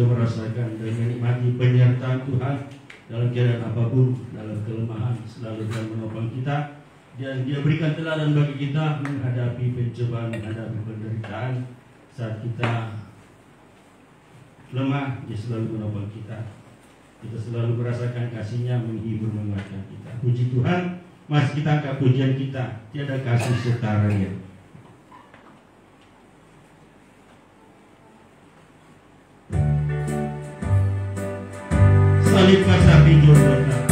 juga merasakan dan menikmati penyertaan Tuhan dalam keadaan apapun, dalam kelemahan, selalu Tuhan menopang kita. Dan Dia berikan teladan bagi kita menghadapi pencobaan, menghadapi penderitaan. Saat kita lemah, Dia selalu menopang kita. Kita selalu merasakan kasih-Nya menghibur, menguatkan kita. Puji Tuhan, mari kita angkat pujian kita. Tiada kasih setaranya. Salib kasih pinjol kita.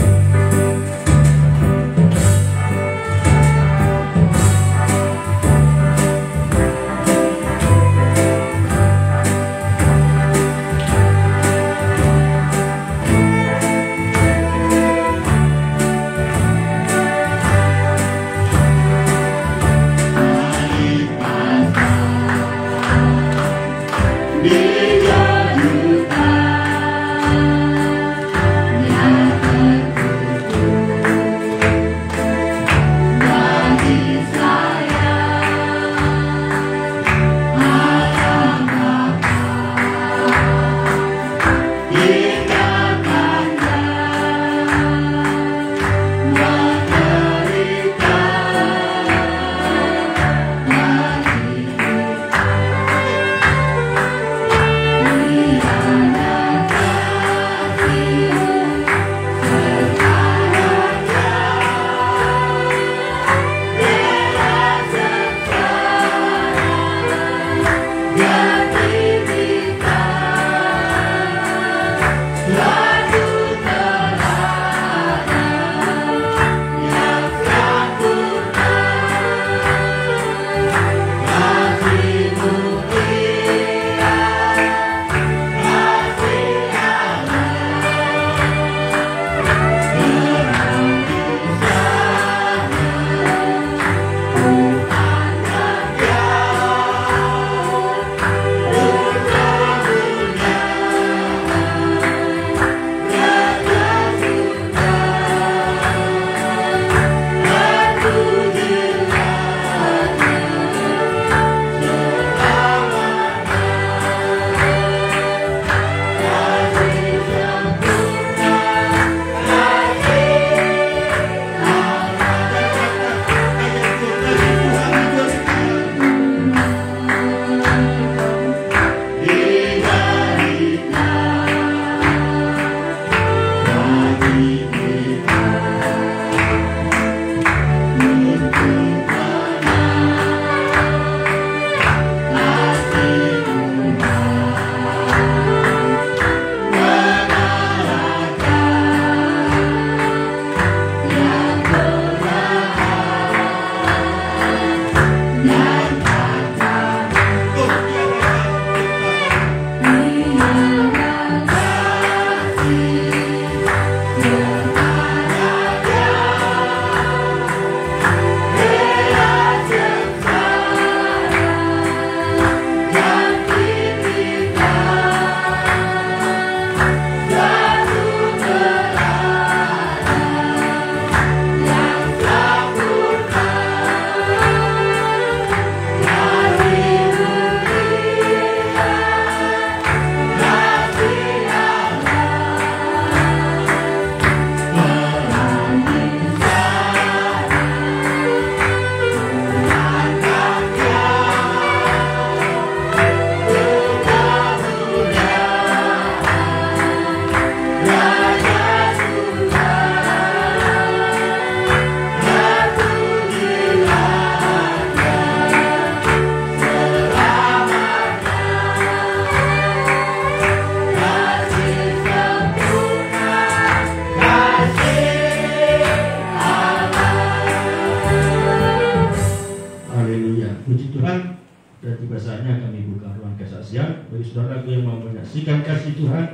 menyaksikan kasih Tuhan,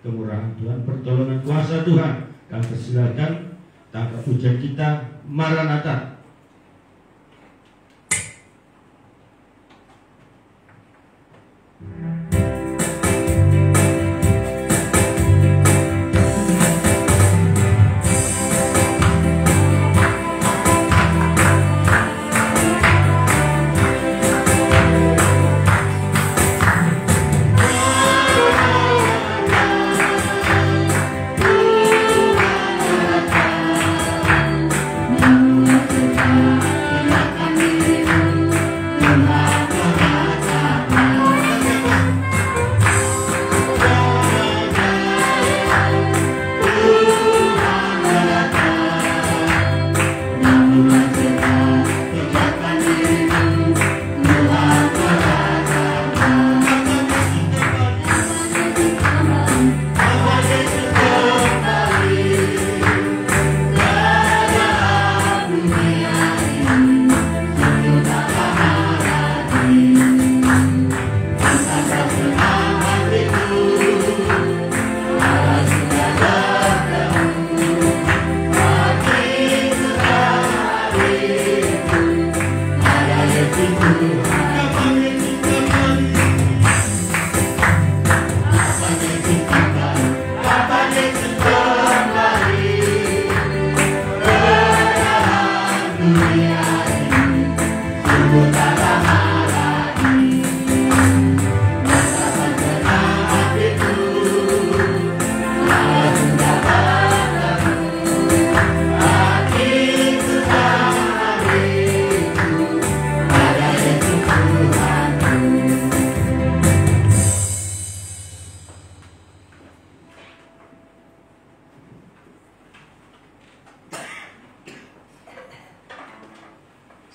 kemurahan Tuhan, pertolongan kuasa Tuhan. Kami persilakan tangkap pujian kita, Maranatha.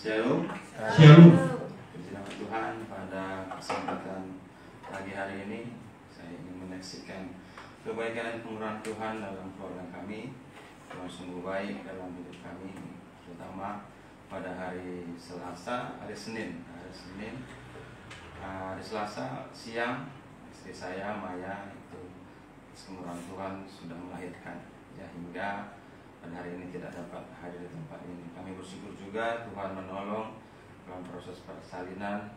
Shalom. Shalom. Puji nama Tuhan, pada kesempatan pagi hari ini saya ingin menyaksikan kebaikan dan kemurahan Tuhan dalam keluarga kami. Tuhan sungguh baik dalam hidup kami, terutama pada hari Selasa, hari Selasa siang, istri saya Maya itu kemurahan Tuhan sudah melahirkan, ya, hingga pada hari ini tidak dapat hadir di tempat ini. Kami bersyukur juga Tuhan menolong dalam proses persalinan.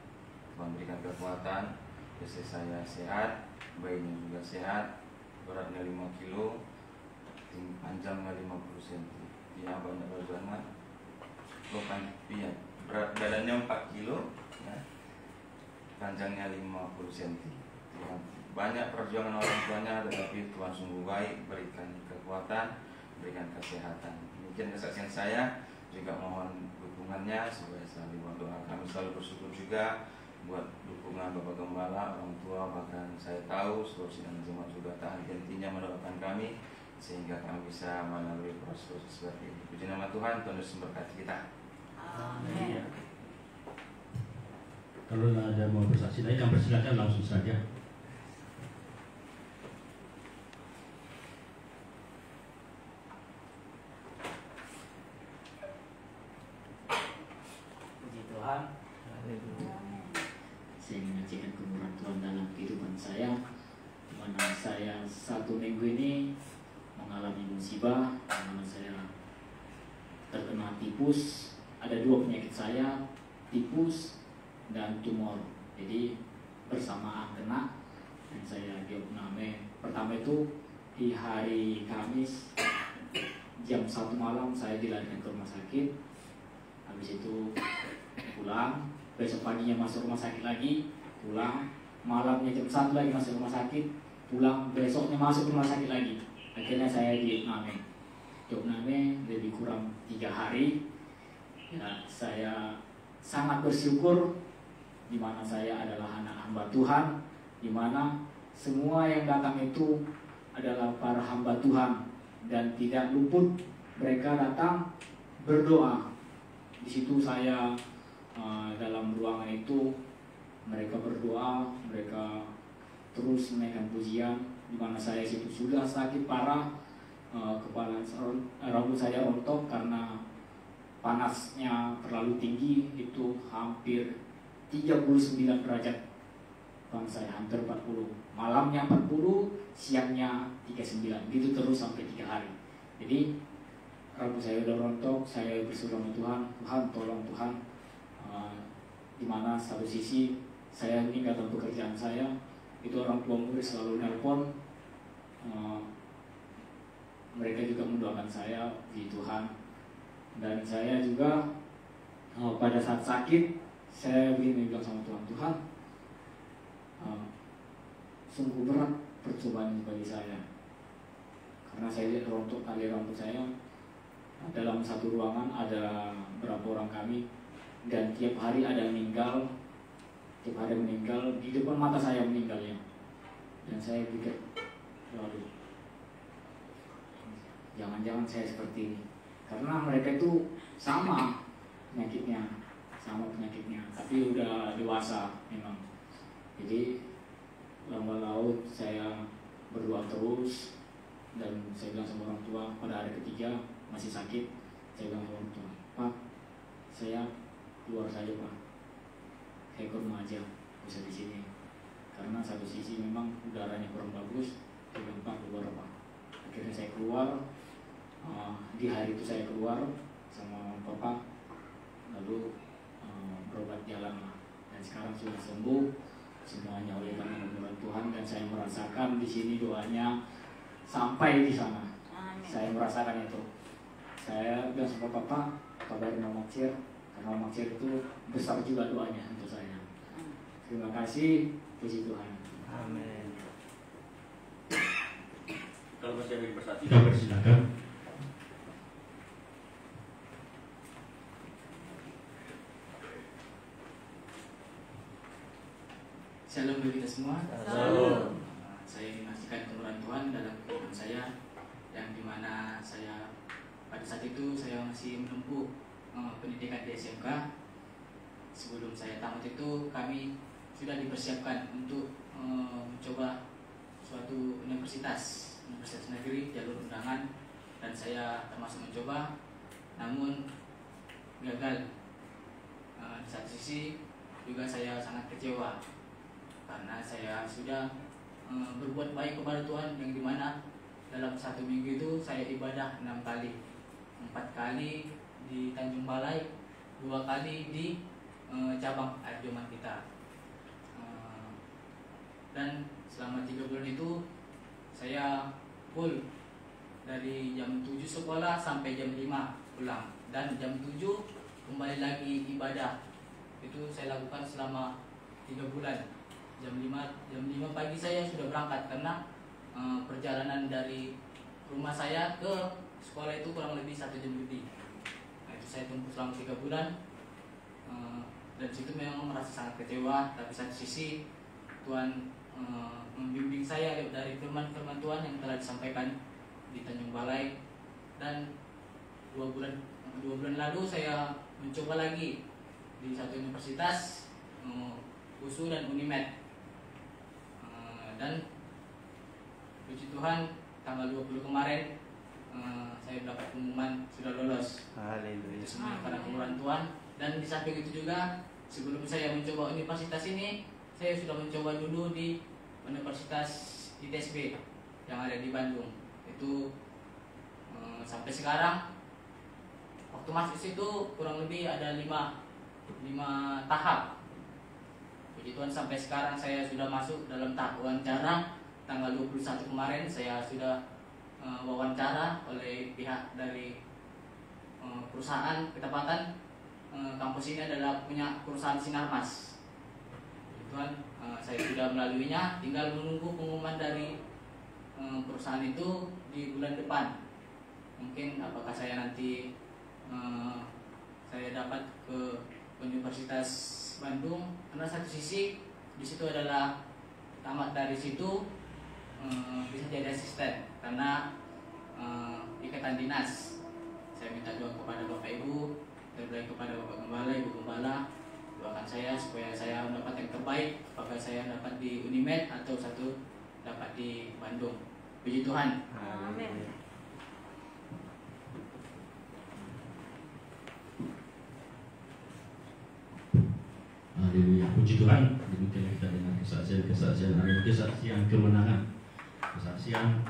Tuhan berikan kekuatan, istri saya sehat, bayinya juga sehat, beratnya 5 kilo, panjangnya 50 cm. Ya, banyak berjalan. Bukan, iya, berat badannya 4 kilo, ya, panjangnya 50 cm. Ya, banyak perjuangan orang tuanya, tetapi Tuhan sungguh baik, berikan kekuatan, berikan kesehatan. Demikian kesaksian saya, juga mohon dukungannya supaya selalu berdoa. Kami selalu bersyukur juga buat dukungan Bapak Gembala, orang tua, bahkan saya tahu seluruh sidang jemaat juga tak henti-hentinya mendoakan kami sehingga kami bisa melalui proses seperti ini. Puji nama Tuhan, Tuhan Yesus memberkati kita. Amin. Kalau ada mau bersaksi lain, kami persilakan langsung saja. Saya menyaksikan kemurahan Tuhan dalam kehidupan saya, di mana saya 1 minggu ini mengalami musibah, di mana saya terkena tipus. Ada 2 penyakit saya, tipus dan tumor. Jadi bersamaan kena, dan saya diopname. Pertama itu di hari Kamis jam 1 malam saya dilarikan ke rumah sakit. Habis itu pulang, besok paginya masuk rumah sakit lagi, pulang, malamnya jam 1 lagi masuk rumah sakit, pulang, besoknya masuk rumah sakit lagi. Akhirnya saya diopname lebih kurang 3 hari. Ya, saya sangat bersyukur di mana saya adalah anak hamba Tuhan, di mana semua yang datang itu adalah para hamba Tuhan dan tidak luput mereka datang berdoa. Di situ saya dalam ruangan itu mereka berdoa, mereka terus menaikkan pujian, di mana saya situ sudah sakit parah, kepala rambut saya rontok karena panasnya terlalu tinggi, itu hampir 39 derajat. Bang saya hampir 40, malamnya 40, siangnya 39, gitu terus sampai 3 hari. Jadi rambut saya udah rontok, saya bersyukur sama Tuhan, Tuhan tolong Tuhan. Dimana satu sisi saya meninggalkan pekerjaan saya, itu orang tua murid selalu nelpon, mereka juga mendoakan saya di Tuhan. Dan saya juga pada saat sakit saya begini bilang sama Tuhan, Tuhan sungguh berat percobaan bagi saya, karena saya lihat rontok tali rambut saya. Dalam satu ruangan ada berapa orang kami, dan tiap hari ada yang meninggal, di depan mata saya meninggalnya. Dan saya pikir, waduh, jangan-jangan saya seperti ini, karena mereka itu sama penyakitnya, tapi udah dewasa memang. Jadi lambat laut saya berdoa terus, dan saya bilang sama orang tua pada hari ketiga masih sakit, saya bilang sama orang tua, Pak, saya keluar saja Pak, saya ke rumah aja, bisa di sini, karena satu sisi memang udaranya kurang bagus. Saya bilang, Pak, keluar Pak. Akhirnya saya keluar. Di hari itu saya keluar sama Bapak, lalu berobat jalan lah, dan sekarang sudah sembuh semuanya oleh kemurahan Tuhan. Dan saya merasakan di sini doanya sampai di sana. Saya merasakan itu. Saya bilang sama Bapak, kabarin Mama Cir, karena Mama Cir itu besar juga doanya untuk saya. Terima kasih, puji Tuhan. Amin. Kalau masih ada bersaksi, kita persilakan. Shalom bagi kita semua. Shalom. Saya menyaksikan kemurahan Tuhan dalam kehidupan saya, yang dimana saya pada saat itu saya masih menempuh pendidikan di SMK. Sebelum saya tamat itu kami sudah dipersiapkan untuk mencoba suatu universitas negeri jalur undangan, dan saya termasuk mencoba, namun gagal. Di satu sisi juga saya sangat kecewa karena saya sudah berbuat baik kepada Tuhan, yang dimana dalam 1 minggu itu saya ibadah 6 kali, 4 kali di Tanjung Balai, 2 kali di cabang air Joman kita. Dan selama 3 bulan itu saya full dari jam 7 sekolah sampai jam 5 pulang, dan jam 7 kembali lagi ibadah. Itu saya lakukan selama 3 bulan. Jam 5 pagi saya sudah berangkat, karena perjalanan dari rumah saya ke sekolah itu kurang lebih 1 jam lebih. Nah, itu saya tempuh selama 3 bulan. Dan situ memang merasa sangat kecewa, tapi satu sisi Tuhan membimbing saya dari firman-firman Tuhan yang telah disampaikan di Tanjung Balai. Dan 2 bulan lalu saya mencoba lagi di satu universitas, USU dan Unimed. Dan puji Tuhan tanggal 20 kemarin saya mendapat pengumuman sudah lolos. Haleluya. Itu semua karena kemurahan Tuhan. Dan di samping itu juga, sebelum saya mencoba universitas ini, saya sudah mencoba dulu di Universitas ITSB yang ada di Bandung. Itu sampai sekarang waktu masuk situ kurang lebih ada 5 tahap. Puji Tuhan sampai sekarang saya sudah masuk dalam tahap wawancara. Tanggal 21 kemarin saya sudah wawancara oleh pihak dari perusahaan ketepatan. Kampus ini adalah punya perusahaan Sinarmas. Tuhan, saya sudah melaluinya, tinggal menunggu pengumuman dari perusahaan itu di bulan depan. Mungkin apakah saya nanti saya dapat ke Universitas Bandung, karena satu sisi di situ adalah tamat dari situ bisa jadi asisten, karena ikatan dinas. Saya minta doa kepada Bapak Ibu, terbaik kepada Bapak Gembala, Ibu Gembala, doakan saya supaya saya mendapat yang terbaik, apakah saya dapat di Unimed atau satu dapat di Bandung. Puji Tuhan. Amin. Haleluya, puji Tuhan. Demikian kita dengar kesaksian hari ini, kesaksian kemenangan, kesaksian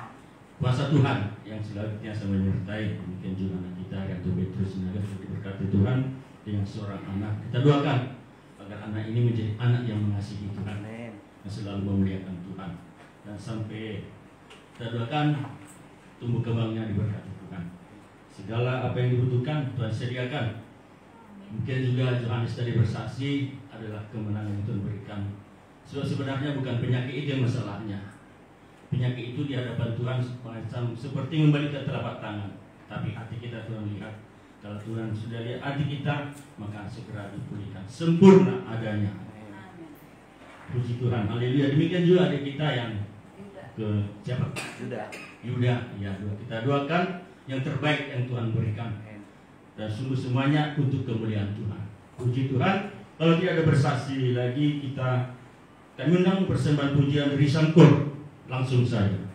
kuasa Tuhan yang senantiasa menyertai. Demikian juga anak kita Ratu Petrus Sinaga sudah diberkati Tuhan dengan seorang anak. Kita doakan agar anak ini menjadi anak yang mengasihi Tuhan, Amin. yang selalu memuliakan Tuhan, dan sampai kita doakan tumbuh kembangnya diberkati Tuhan. Segala apa yang dibutuhkan Tuhan sediakan. Mungkin juga Yohanes tadi bersaksi adalah kemenangan yang Tuhan berikan. So, sebenarnya bukan penyakit itu yang masalahnya. Penyakit itu di hadapan Tuhan macam seperti membalik ke telapak tangan. Tapi hati kita Tuhan lihat. Kalau Tuhan sudah lihat hati kita, maka segera dipulihkan sempurna adanya. Puji Tuhan, haleluya. Demikian juga adik kita yang ke siapa? Yuda. Ya, kita doakan yang terbaik yang Tuhan berikan. Dan sungguh semuanya untuk kemuliaan Tuhan. Puji Tuhan. Kalau tidak ada bersaksi lagi, kami undang persembahan pujian dari Sangkur. Langsung saja.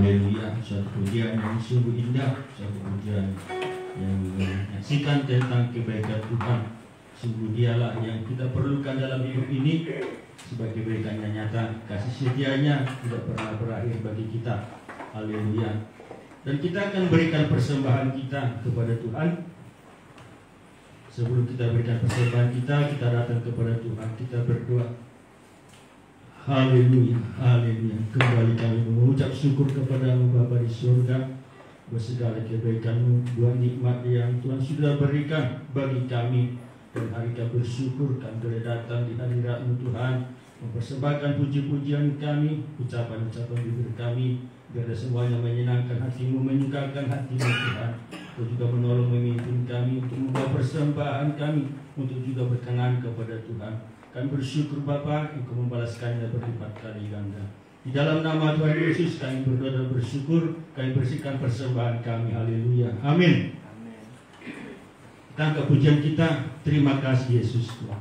Haleluya, suatu pujian yang sungguh indah, suatu pujian yang menyaksikan tentang kebaikan Tuhan. Sungguh dialah yang kita perlukan dalam hidup ini, sebagai kebaikannya nyata, kasih setianya tidak pernah berakhir bagi kita. Haleluya. Dan kita akan berikan persembahan kita kepada Tuhan Sebelum kita berikan persembahan kita datang kepada Tuhan, kita berdoa. Haleluya, haleluya. Kembali kami mengucap syukur kepada-Mu Bapa di surga, buat segala kebaikan-Mu, buat nikmat yang Tuhan sudah berikan bagi kami. Dan hari kami bersyukur kami boleh datang di hadirat-Mu Tuhan, mempersembahkan puji-pujian kami, ucapan-ucapan bibir kami, biar semuanya menyenangkan hati-Mu, menyukakan hati-Mu Tuhan. Untuk juga menolong memimpin kami, untuk membawa persembahan kami, untuk juga berkenan kepada Tuhan. Kami bersyukur Bapa, Engkau membalaskannya berlipat kali ganda. Di dalam nama Tuhan Yesus kami berdoa dan bersyukur, kami bersihkan persembahan kami. Haleluya, amin. Kita angkat pujian kita, terima kasih Yesus Tuhan.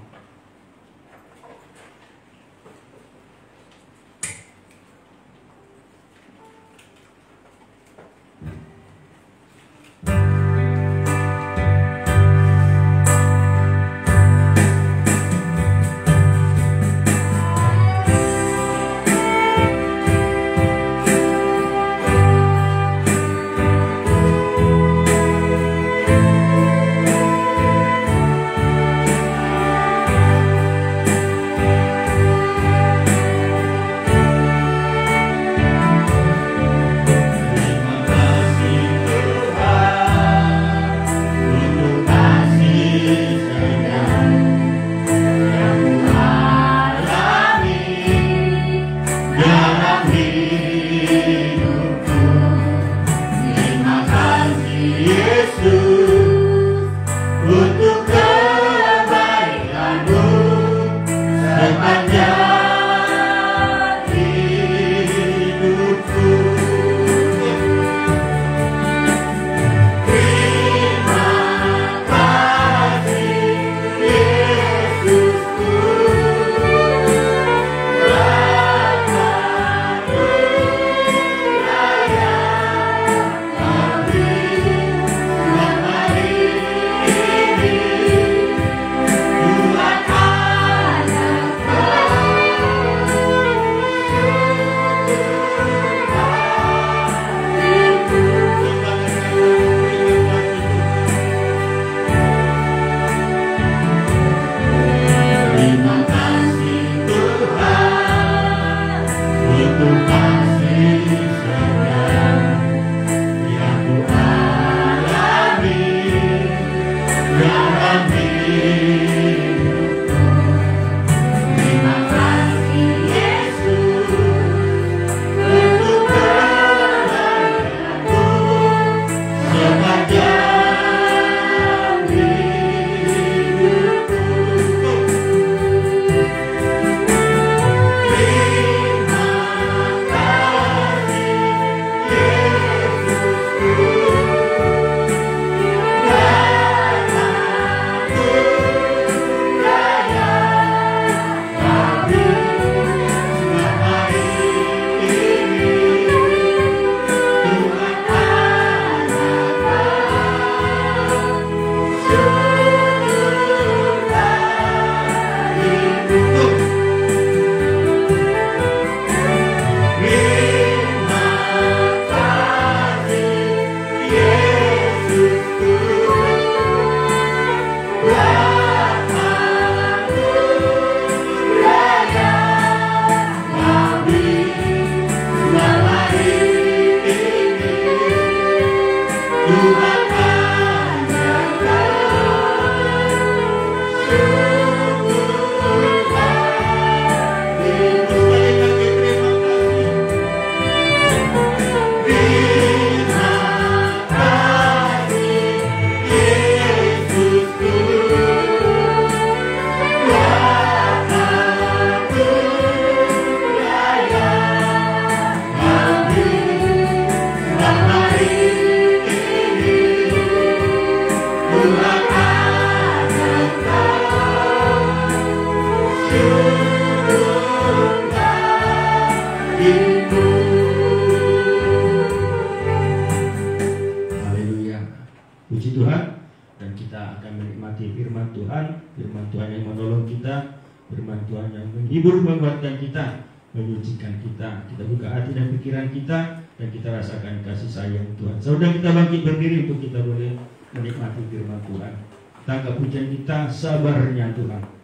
Firman Tuhan yang menghibur, menguatkan kita, menyucikan kita. Kita buka hati dan pikiran kita, dan kita rasakan kasih sayang Tuhan. Saudara, kita bangkit berdiri untuk kita boleh menikmati firman Tuhan. Kita tangga pujian kita, sabarnya Tuhan.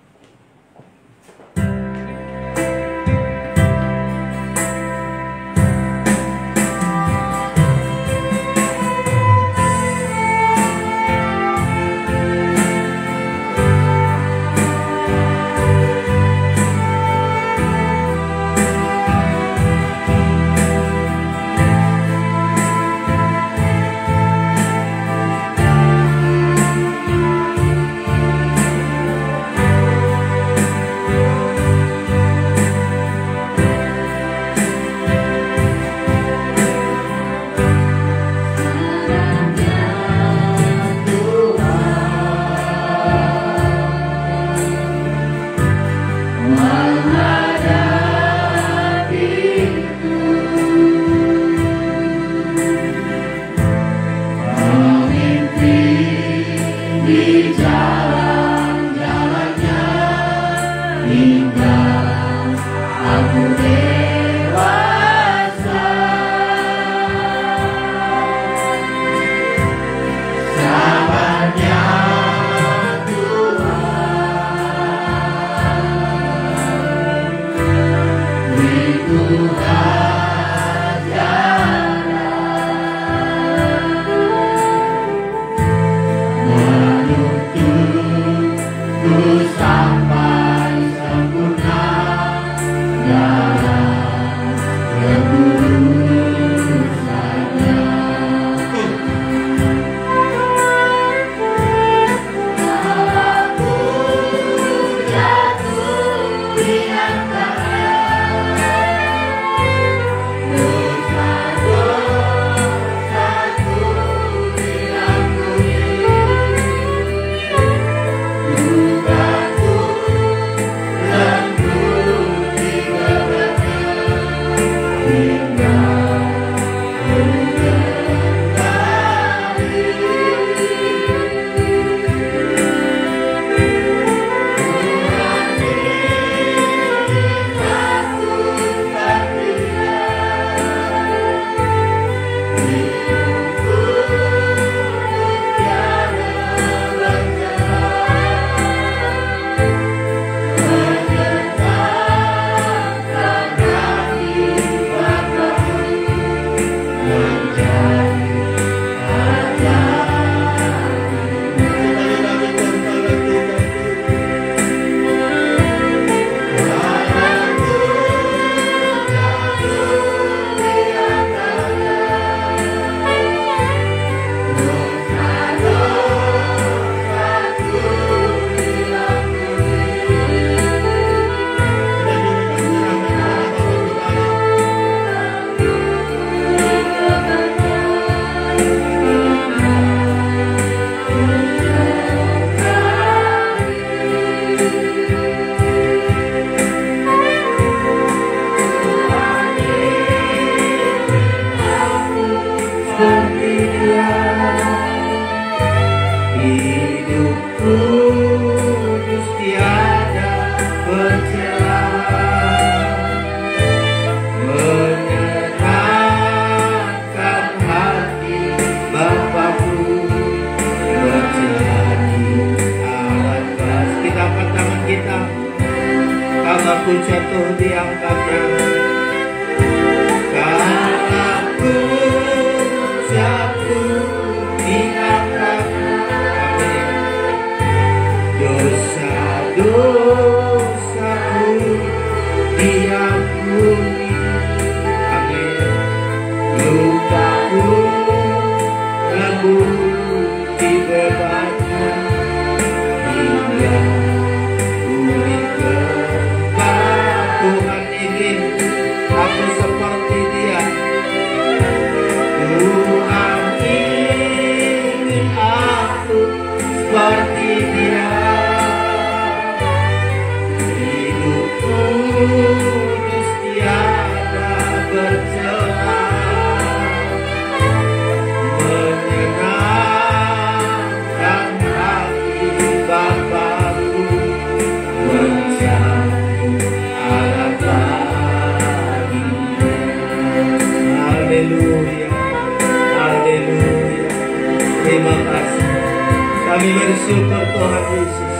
Kami Kami bersyukur Tuhan Yesus.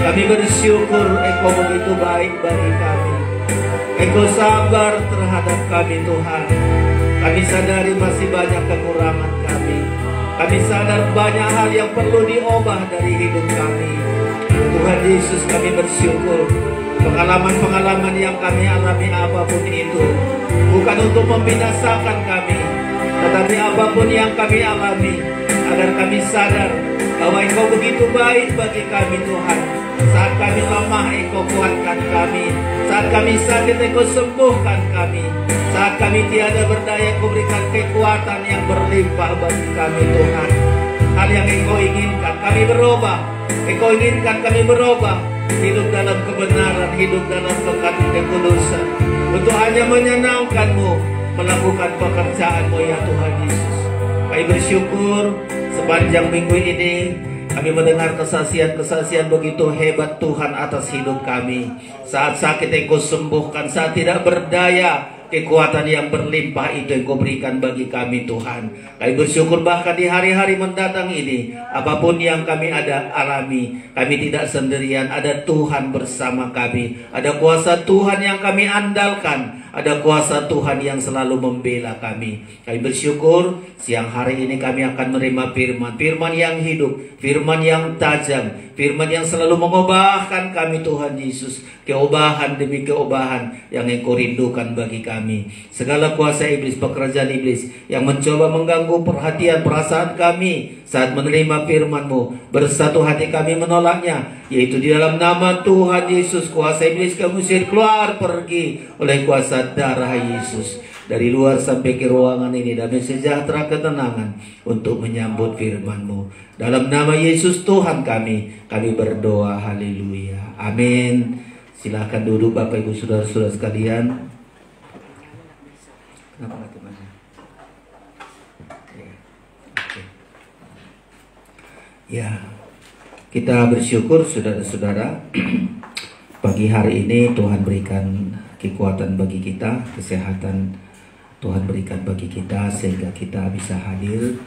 Kami bersyukur Engkau begitu baik bagi kami. Engkau sabar terhadap kami Tuhan. Kami sadari masih banyak kekurangan kami. Kami sadar banyak hal yang perlu diubah dari hidup kami. Tuhan Yesus, kami bersyukur. Pengalaman-pengalaman yang kami alami apapun itu bukan untuk membinasakan kami, tetapi apapun yang kami alami agar kami sadar bahwa Engkau begitu baik bagi kami Tuhan. Saat kami lemah Engkau kuatkan kami. Saat kami sakit Engkau sembuhkan kami. Saat kami tiada berdaya Engkau berikan kekuatan yang berlimpah bagi kami Tuhan. Hal yang Engkau inginkan kami berubah. Engkau inginkan kami berubah, hidup dalam kebenaran, hidup dalam kekudusan, untuk hanya menyenangkan-Mu, melakukan pekerjaan-Mu ya Tuhan Yesus. Kami bersyukur sepanjang minggu ini kami mendengar kesaksian-kesaksian begitu hebat Tuhan atas hidup kami. Saat sakit Engkau sembuhkan, saat tidak berdaya kekuatan yang berlimpah itu Engkau berikan bagi kami Tuhan. Kami bersyukur bahkan di hari-hari mendatang ini, apapun yang kami alami, kami tidak sendirian. Ada Tuhan bersama kami. Ada kuasa Tuhan yang kami andalkan. Ada kuasa Tuhan yang selalu membela kami. Kami bersyukur siang hari ini kami akan menerima firman. Firman yang hidup, firman yang tajam, firman yang selalu mengubahkan kami Tuhan Yesus. Keubahan demi keubahan yang Engkau rindukan bagi kami. Segala kuasa iblis, pekerjaan iblis yang mencoba mengganggu perhatian perasaan kami saat menerima firman-Mu, bersatu hati kami menolaknya, yaitu di dalam nama Tuhan Yesus. Kuasa iblis kami usir keluar, pergi oleh kuasa darah Yesus. Dari luar sampai ke ruangan ini damai sejahtera ketenangan untuk menyambut firman-Mu. Dalam nama Yesus Tuhan kami berdoa. Haleluya. Amin. Silakan duduk Bapak Ibu Saudara-saudara sekalian. Kenapa nggak temannya? Ya, kita bersyukur saudara-saudara. Pagi hari ini Tuhan berikan kekuatan bagi kita, kesehatan Tuhan berikan bagi kita sehingga kita bisa hadir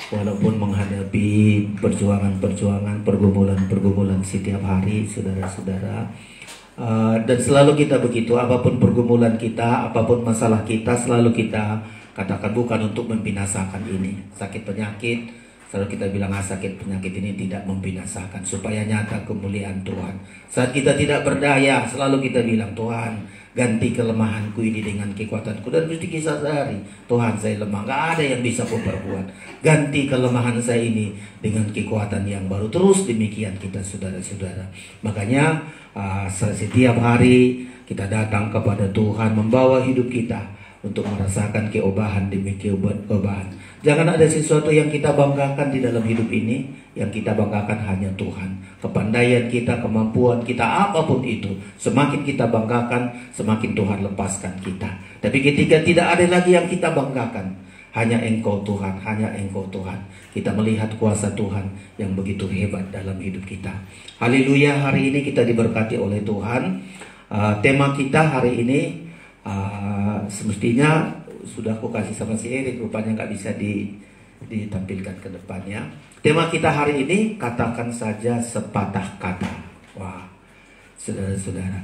walaupun menghadapi perjuangan-perjuangan, pergumulan-pergumulan setiap hari saudara-saudara. Dan selalu kita begitu, apapun pergumulan kita, apapun masalah kita, selalu kita katakan bukan untuk membinasakan ini. Sakit penyakit, selalu kita bilang sakit penyakit ini tidak membinasakan, supaya nyata kemuliaan Tuhan. Saat kita tidak berdaya, selalu kita bilang Tuhan, ganti kelemahanku ini dengan kekuatanku. Dan mesti kita sadari, Tuhan saya lemah, gak ada yang bisa kuperkuat. Ganti kelemahan saya ini dengan kekuatan yang baru. Terus demikian kita saudara-saudara. Makanya setiap hari kita datang kepada Tuhan, membawa hidup kita untuk merasakan keubahan demi keubahan. Jangan ada sesuatu yang kita banggakan di dalam hidup ini. Yang kita banggakan hanya Tuhan. Kepandaian kita, kemampuan kita, apapun itu, semakin kita banggakan, semakin Tuhan lepaskan kita. Tapi ketika tidak ada lagi yang kita banggakan, hanya Engkau Tuhan, hanya Engkau Tuhan, kita melihat kuasa Tuhan yang begitu hebat dalam hidup kita. Haleluya, hari ini kita diberkati oleh Tuhan. Tema kita hari ini semestinya sudah aku kasih sama si Erik, rupanya nggak bisa ditampilkan ke depannya. Tema kita hari ini, katakan saja sepatah kata. Wah, saudara-saudara,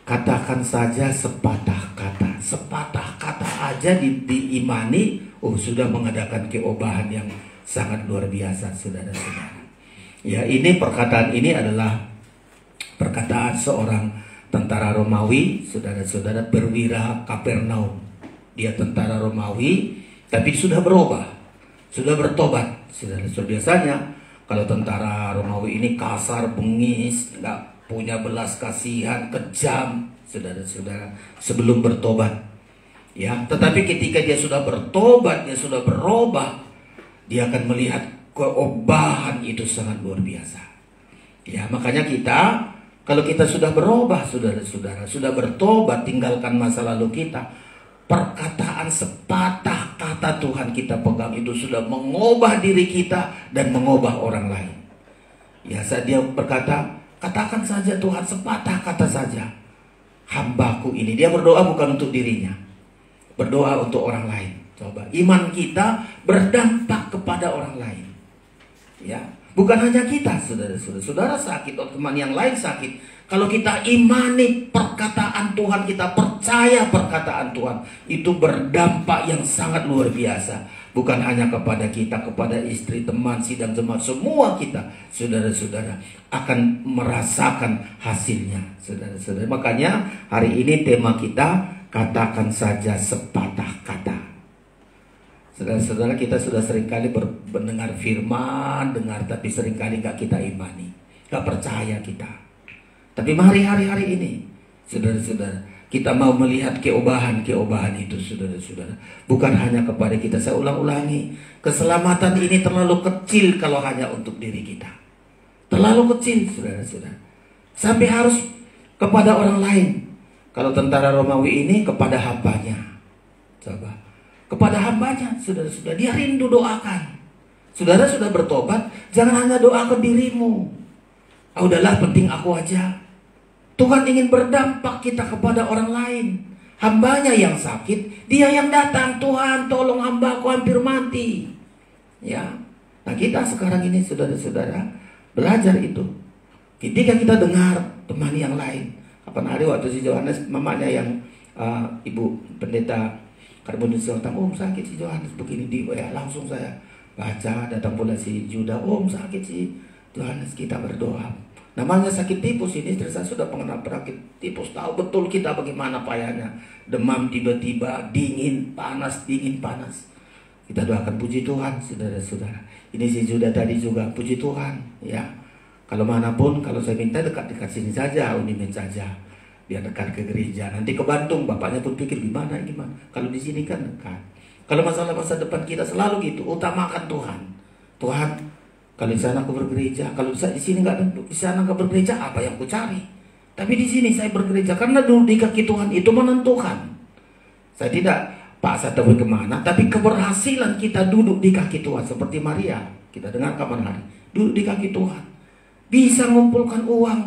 katakan saja sepatah kata. Sepatah kata aja diimani, sudah mengadakan keubahan yang sangat luar biasa, saudara-saudara. Ya, ini perkataan ini adalah perkataan seorang tentara Romawi, saudara-saudara, perwira Kapernaum. Dia tentara Romawi, tapi sudah berubah, sudah bertobat. Saudara-saudara, biasanya kalau tentara Romawi ini kasar, bengis, nggak punya belas kasihan, kejam, saudara-saudara, sebelum bertobat. Ya, tetapi ketika dia sudah bertobat, dia sudah berubah, dia akan melihat keubahan itu sangat luar biasa. Ya, makanya kita, kalau kita sudah berubah, saudara-saudara, sudah bertobat, tinggalkan masa lalu kita, perkataan sepatah kata Tuhan kita pegang itu sudah mengubah diri kita dan mengubah orang lain. Ya, saat dia berkata, katakan saja Tuhan sepatah kata saja, hambaku ini. Dia berdoa bukan untuk dirinya, berdoa untuk orang lain. Coba, iman kita berdampak kepada orang lain. Ya, Bukan hanya kita, saudara-saudara. Saudara sakit, atau teman yang lain sakit. Kalau kita imani perkataan Tuhan, kita percaya perkataan Tuhan, itu berdampak yang sangat luar biasa. Bukan hanya kepada kita, kepada istri, teman, sidang jemaat, semua kita, saudara-saudara, akan merasakan hasilnya, saudara-saudara. Makanya hari ini tema kita, katakan saja sepatah kata. Saudara-saudara, kita sudah seringkali mendengar firman, tapi seringkali gak kita imani, gak percaya kita. Tapi mari hari-hari ini, saudara-saudara, kita mau melihat keobahan itu, saudara-saudara. Bukan hanya kepada kita, saya ulang-ulangi, keselamatan ini terlalu kecil kalau hanya untuk diri kita. Terlalu kecil, saudara-saudara. Sampai harus kepada orang lain. Kalau tentara Romawi ini kepada hambanya. Coba. Kepada hambanya, saudara-saudara, dia rindu doakan. Saudara sudah bertobat, jangan hanya doakan dirimu. Udahlah, penting aku aja. Tuhan ingin berdampak kita kepada orang lain. Hambanya yang sakit, dia yang datang, Tuhan tolong hambaku hampir mati. Ya, nah kita sekarang ini saudara-saudara belajar itu. Ketika kita dengar teman yang lain, kapan hari waktu si Johannes, mamanya yang ibu pendeta Karbonus datang, Om sakit si Johannes begini, ya langsung saya baca, datang pula si Juda, Om sakit si Johannes, kita berdoa. Namanya sakit tipus ini, saya sudah pengenal penyakit tipus, tahu betul kita bagaimana payahnya. Demam tiba-tiba, dingin, panas. Kita doakan, puji Tuhan, saudara-saudara. Ini si Juda tadi juga, puji Tuhan, ya. Kalau manapun, kalau saya minta dekat-dekat sini saja, Unimed saja. Biar dekat ke gereja, nanti ke Bandung, bapaknya pun pikir gimana. Kalau di sini kan dekat. Kalau masalah masa depan kita selalu gitu, utamakan Tuhan. Tuhan, kalau di sana aku bergereja, kalau di sini di sana nggak bergereja, apa yang ku cari? Tapi di sini saya bergereja karena dulu di kaki Tuhan itu menentukan. Saya tidak paksa tahu kemana, tapi keberhasilan kita duduk di kaki Tuhan seperti Maria. Kita dengar kapan hari duduk di kaki Tuhan, bisa mengumpulkan uang,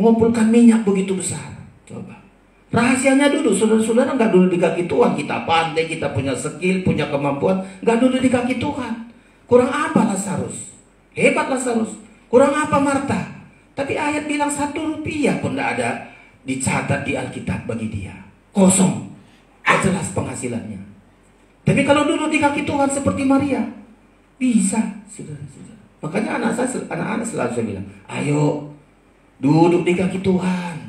mengumpulkan minyak begitu besar. Coba. Rahasianya dulu, saudara-saudara, nggak dulu di kaki Tuhan. Kita pandai, kita punya skill, punya kemampuan, nggak dulu di kaki Tuhan. Kurang apa Lazarus? Hebat Lazarus. Kurang apa Marta? Tapi ayat bilang 1 rupiah pun tidak ada dicatat di Alkitab bagi dia. Kosong. Gak jelas penghasilannya. Tapi kalau dulu di kaki Tuhan seperti Maria, bisa, saudara-saudara. Makanya anak-anak selalu saya bilang, ayo duduk di kaki Tuhan.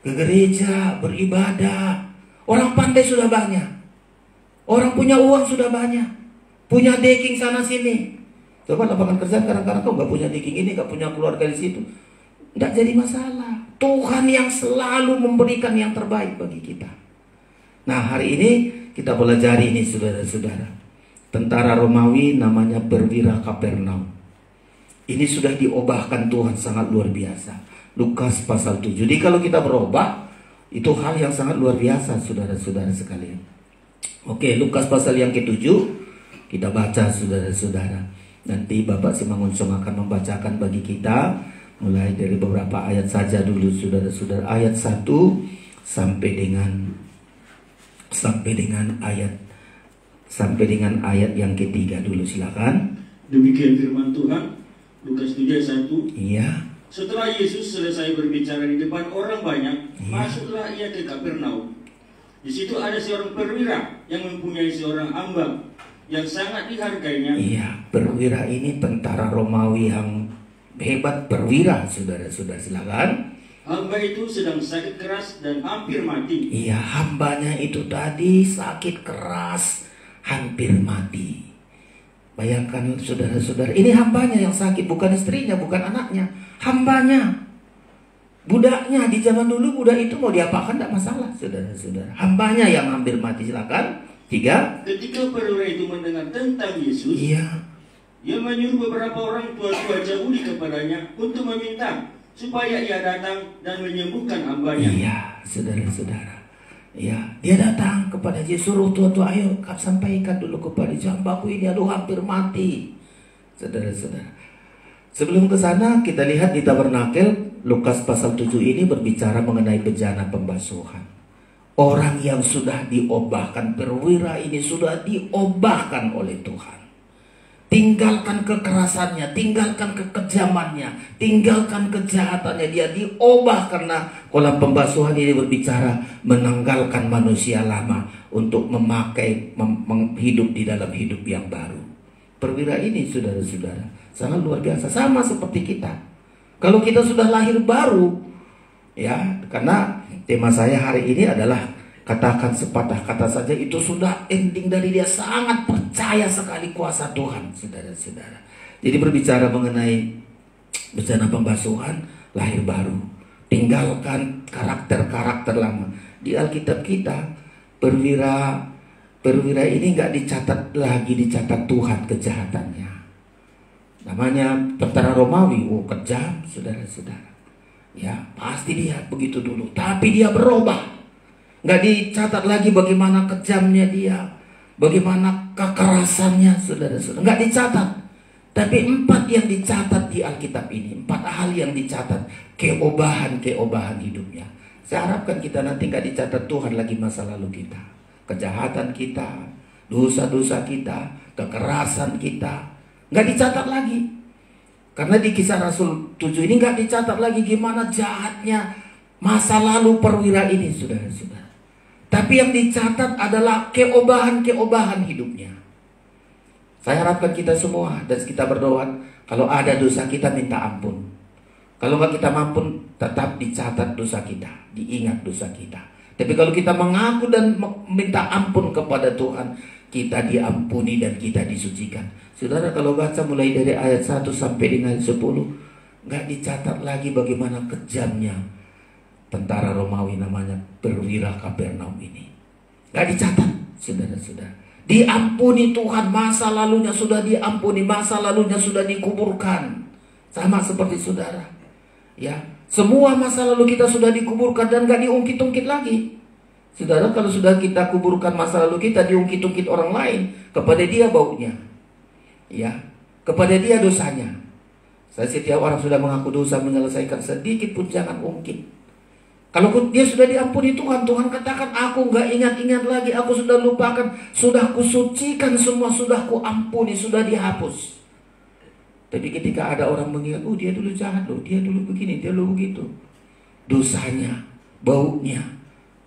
Ke gereja, beribadah. Orang pandai sudah banyak. Orang punya uang sudah banyak. Punya decking sana sini. Coba lapangan kerjaan kadang-kadang kau gak punya decking ini, gak punya keluarga di situ. Tidak jadi masalah. Tuhan yang selalu memberikan yang terbaik bagi kita. Nah hari ini kita pelajari ini saudara-saudara. Tentara Romawi namanya perwira Kapernaum. Ini sudah diobahkan Tuhan sangat luar biasa. Lukas pasal 7. Jadi kalau kita berubah, itu hal yang sangat luar biasa, saudara-saudara sekalian. Oke, Lukas pasal yang ke-7 kita baca, saudara-saudara. Nanti Bapak Simangunsong akan membacakan bagi kita mulai dari beberapa ayat saja dulu, saudara-saudara. Ayat 1 sampai dengan ayat yang ketiga dulu, silakan. Demikian firman Tuhan, Lukas 7 ayat 1. Iya. Setelah Yesus selesai berbicara di depan orang banyak, masuklah ia ke Kapernaum. Di situ ada seorang perwira yang mempunyai seorang hamba yang sangat dihargainya. Iya, perwira ini tentara Romawi yang hebat, perwira, saudara-saudara, silakan. Hamba itu sedang sakit keras dan hampir mati. Iya, hambanya itu tadi sakit keras, hampir mati. Bayangkan saudara-saudara, ini hambanya yang sakit, bukan istrinya, bukan anaknya. Hambanya, budaknya. Di zaman dulu budak itu mau diapakan tidak masalah, saudara-saudara. Hambanya yang hampir mati, silakan. 3. Ketika perwira itu mendengar tentang Yesus, iya, ia menyuruh beberapa orang tua-tua Yahudi kepadanya untuk meminta supaya ia datang dan menyembuhkan hambanya. Iya, saudara-saudara. Ya, dia datang kepada Yesus, suruh tua-tua, ayo sampaikan dulu kepada hambaku ini, aduh hampir mati. Saudara-saudara. Sebelum ke sana kita lihat di tabernakel, Lukas pasal 7 ini berbicara mengenai bejana pembasuhan. Orang yang sudah diobahkan, perwira ini sudah diobahkan oleh Tuhan. tinggalkan kekerasannya, tinggalkan kekejamannya, tinggalkan kejahatannya. Dia diubah karena kolam pembasuhan ini berbicara menanggalkan manusia lama untuk memakai hidup di dalam hidup yang baru. Perwira ini saudara-saudara sangat luar biasa, sama seperti kita. Kalau kita sudah lahir baru, ya, karena tema saya hari ini adalah katakan sepatah kata saja itu sudah ending dari dia. Sangat percaya sekali kuasa Tuhan, saudara-saudara. Jadi berbicara mengenai bencana pembasuhan, lahir baru, tinggalkan karakter-karakter lama. Di Alkitab kita, perwira ini nggak dicatat lagi, dicatat Tuhan kejahatannya. Namanya tentara Romawi, kejam, saudara-saudara. Ya, pasti dia begitu dulu, tapi dia berubah. Nggak dicatat lagi bagaimana kejamnya dia, bagaimana kekerasannya, saudara-saudara. Nggak dicatat. Tapi 4 yang dicatat di Alkitab ini, 4 hal yang dicatat, keobahan hidupnya. Saya harapkan kita nanti nggak dicatat Tuhan lagi masa lalu kita, kejahatan kita, dosa-dosa kita, kekerasan kita, nggak dicatat lagi. Karena di Kisah Rasul 7 ini nggak dicatat lagi gimana jahatnya masa lalu perwira ini, saudara-saudara. Tapi yang dicatat adalah keobahan hidupnya. Saya harapkan kita semua dan kita berdoa, kalau ada dosa kita minta ampun. Kalau nggak kita mampu, tetap dicatat dosa kita, diingat dosa kita. Tapi kalau kita mengaku dan minta ampun kepada Tuhan, kita diampuni dan kita disucikan. Saudara, kalau baca mulai dari ayat 1 sampai dengan 10, nggak dicatat lagi bagaimana kejamnya tentara Romawi namanya perwira Kapernaum ini. Gak dicatat, saudara-saudara. Diampuni Tuhan, masa lalunya sudah diampuni, masa lalunya sudah dikuburkan. Sama seperti saudara. Ya, semua masa lalu kita sudah dikuburkan dan gak diungkit-ungkit lagi. Saudara, kalau sudah kita kuburkan masa lalu kita, diungkit-ungkit orang lain, kepada dia baunya. Ya, kepada dia dosanya. Saya setiap orang sudah mengaku dosa, menyelesaikan sedikit pun jangan ungkit. Kalau dia sudah diampuni Tuhan, Tuhan katakan, aku gak ingat-ingat lagi, aku sudah lupakan, sudah kusucikan semua, sudah kuampuni, sudah dihapus. Tapi ketika ada orang mengingat, dia dulu jahat loh, dia dulu begini, dia dulu begitu. Dosanya, baunya.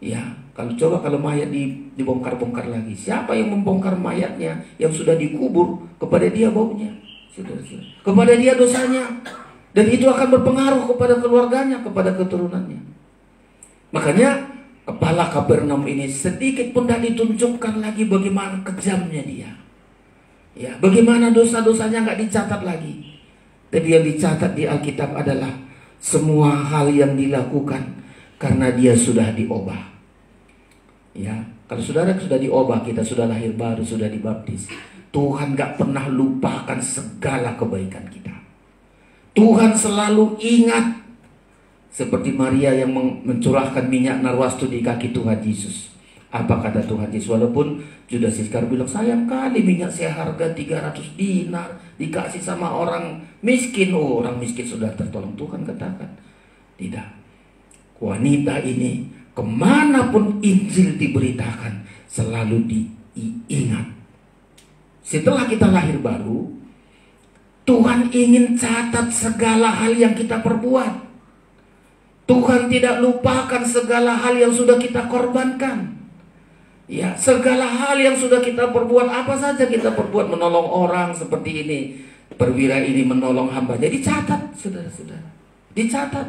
Ya, kalau mayat dibongkar-bongkar lagi, siapa yang membongkar mayatnya yang sudah dikubur, kepada dia baunya. Kepada dia dosanya. Dan itu akan berpengaruh kepada keluarganya, kepada keturunannya. Makanya kepala Kapernaum ini sedikit pun tidak ditunjukkan lagi bagaimana kejamnya dia. Ya, bagaimana dosa-dosanya nggak dicatat lagi. Tapi yang dicatat di Alkitab adalah semua hal yang dilakukan karena dia sudah diubah. Ya, kalau saudara sudah diubah, kita sudah lahir baru, sudah dibaptis. Tuhan nggak pernah lupakan segala kebaikan kita. Tuhan selalu ingat. Seperti Maria yang mencurahkan minyak narwastu di kaki Tuhan Yesus. Apa kata Tuhan Yesus? Walaupun Judas Iskar bilang, sayang kali minyak seharga 300 dinar dikasih sama orang miskin. Orang miskin sudah tertolong. Tuhan katakan, tidak. Wanita ini kemanapun Injil diberitakan selalu diingat. Setelah kita lahir baru, Tuhan ingin catat segala hal yang kita perbuat. Tuhan tidak lupakan segala hal yang sudah kita korbankan. Ya, segala hal yang sudah kita perbuat, apa saja kita perbuat, menolong orang seperti ini. Perwira ini menolong hambanya, dicatat, saudara-saudara. Dicatat.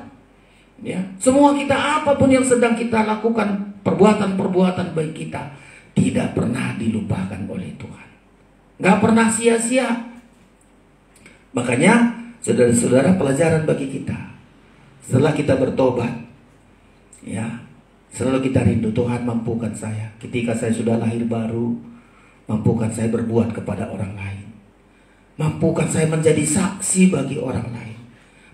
Ya, semua kita, apapun yang sedang kita lakukan, perbuatan-perbuatan baik kita, tidak pernah dilupakan oleh Tuhan. Gak pernah sia-sia. Makanya, saudara-saudara, pelajaran bagi kita. Setelah kita bertobat, ya, selalu kita rindu, Tuhan mampukan saya. Ketika saya sudah lahir baru, mampukan saya berbuat kepada orang lain. Mampukan saya menjadi saksi bagi orang lain.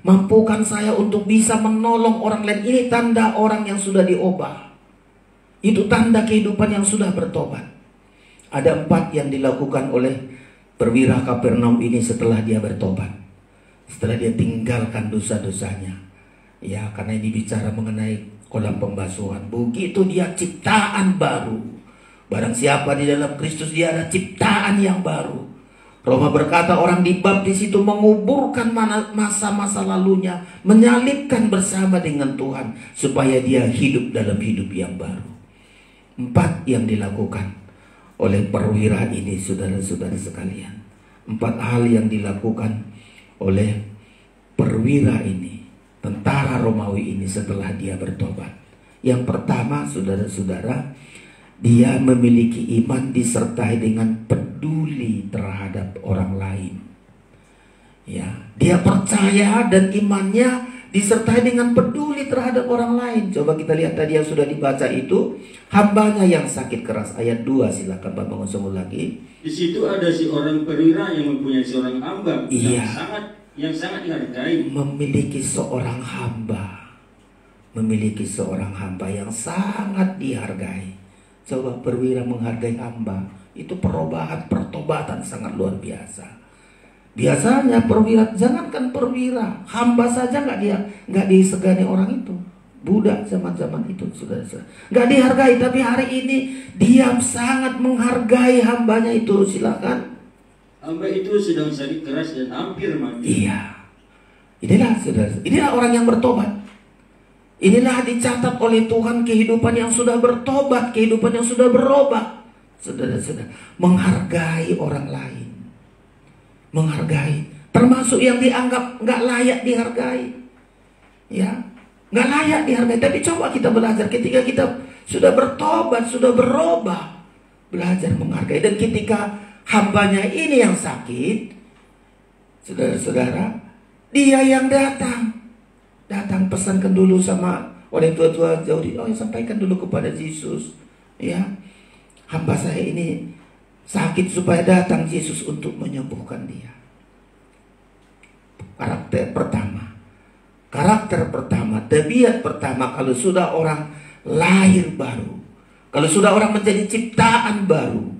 Mampukan saya untuk bisa menolong orang lain. Ini tanda orang yang sudah diubah. Itu tanda kehidupan yang sudah bertobat. Ada 4 yang dilakukan oleh perwira Kapernaum ini setelah dia bertobat. Setelah dia tinggalkan dosa-dosanya. Ya, karena ini bicara mengenai kolam pembasuhan. Begitu dia ciptaan baru. Barang siapa di dalam Kristus, dia ada ciptaan yang baru. Roma berkata orang dibaptis itu menguburkan masa-masa lalunya, menyalibkan bersama dengan Tuhan supaya dia hidup dalam hidup yang baru. 4 yang dilakukan oleh perwira ini, saudara-saudara sekalian. 4 hal yang dilakukan oleh perwira ini, tentara Romawi ini setelah dia bertobat. Yang pertama, saudara-saudara, dia memiliki iman disertai dengan peduli terhadap orang lain. Ya, dia percaya dan imannya disertai dengan peduli terhadap orang lain. Coba kita lihat tadi yang sudah dibaca itu, hambanya yang sakit keras, ayat 2, silakan Pak Mengusung lagi. Di situ ada si orang perwira yang mempunyai seorang hamba Iya. yang sangat dihargai. Memiliki seorang hamba, memiliki seorang hamba yang sangat dihargai. Coba perwira menghargai hamba, itu perubahan, pertobatan sangat luar biasa. Biasanya perwira, jangankan perwira, hamba saja nggak disegani orang itu. Budak zaman-zaman itu sudah nggak dihargai, tapi hari ini dia sangat menghargai hambanya itu. Silakan. Hamba itu sedang sakit keras dan hampir mati. Iya, inilah saudara, inilah orang yang bertobat. Inilah dicatat oleh Tuhan kehidupan yang sudah bertobat, kehidupan yang sudah berubah. Saudara-saudara, menghargai orang lain. Menghargai, termasuk yang dianggap nggak layak dihargai. Ya, nggak layak dihargai. Tapi coba kita belajar ketika kita sudah bertobat, sudah berubah, belajar menghargai. Dan ketika hambanya ini yang sakit, saudara-saudara, dia yang datang pesankan dulu sama orang tua-tua jauh di, sampaikan dulu kepada Yesus, ya, hamba saya ini sakit supaya datang Yesus untuk menyembuhkan dia. Karakter pertama, tabiat pertama, kalau sudah orang lahir baru, kalau sudah orang menjadi ciptaan baru,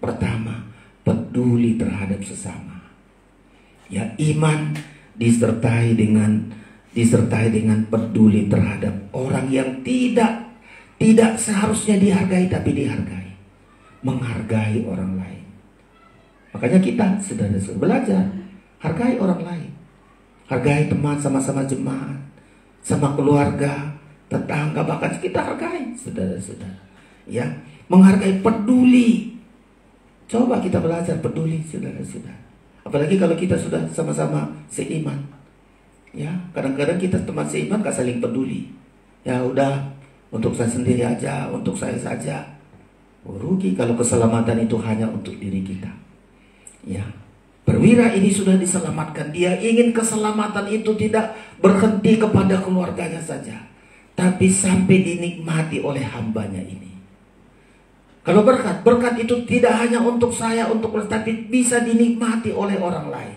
pertama, peduli terhadap sesama. Ya, iman disertai dengan peduli terhadap orang yang tidak seharusnya dihargai tapi dihargai. Menghargai orang lain. Makanya kita saudara-saudara belajar hargai orang lain. Hargai teman, sama-sama jemaat, sama keluarga, tetangga, bahkan kita hargai saudara-saudara. Ya, menghargai, peduli. Coba kita belajar peduli saudara-saudara. Apalagi kalau kita sudah sama-sama seiman. Ya, kadang-kadang kita teman seiman gak saling peduli. Ya udah, untuk saya sendiri aja, untuk saya saja. Rugi kalau keselamatan itu hanya untuk diri kita. Ya, perwira ini sudah diselamatkan. Dia ingin keselamatan itu tidak berhenti kepada keluarganya saja, tapi sampai dinikmati oleh hambanya ini. Kalau berkat itu tidak hanya untuk saya, tapi bisa dinikmati oleh orang lain.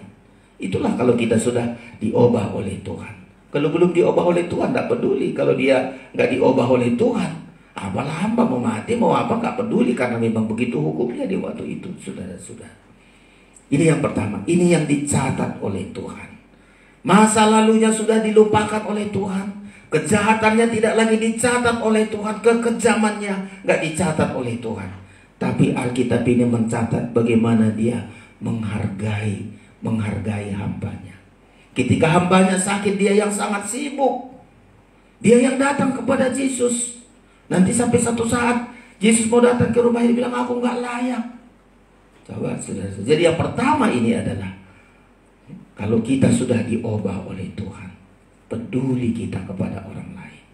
Itulah kalau kita sudah diubah oleh Tuhan. Kalau belum diubah oleh Tuhan, tidak peduli. Kalau dia nggak diubah oleh Tuhan, apalah hamba mau mati, mau apa, nggak peduli. Karena memang begitu hukumnya di waktu itu, saudara-saudara. Ini yang pertama, ini yang dicatat oleh Tuhan. Masa lalunya sudah dilupakan oleh Tuhan. Kejahatannya tidak lagi dicatat oleh Tuhan. Kekejamannya nggak dicatat oleh Tuhan. Tapi Alkitab ini mencatat bagaimana dia menghargai hambanya. Ketika hambanya sakit, dia yang sangat sibuk. Dia yang datang kepada Yesus. Nanti sampai satu saat Yesus mau datang ke rumahnya, dia bilang, aku nggak layak. Coba saudara. Jadi yang pertama ini adalah, kalau kita sudah diubah oleh Tuhan, peduli kita kepada orang lain.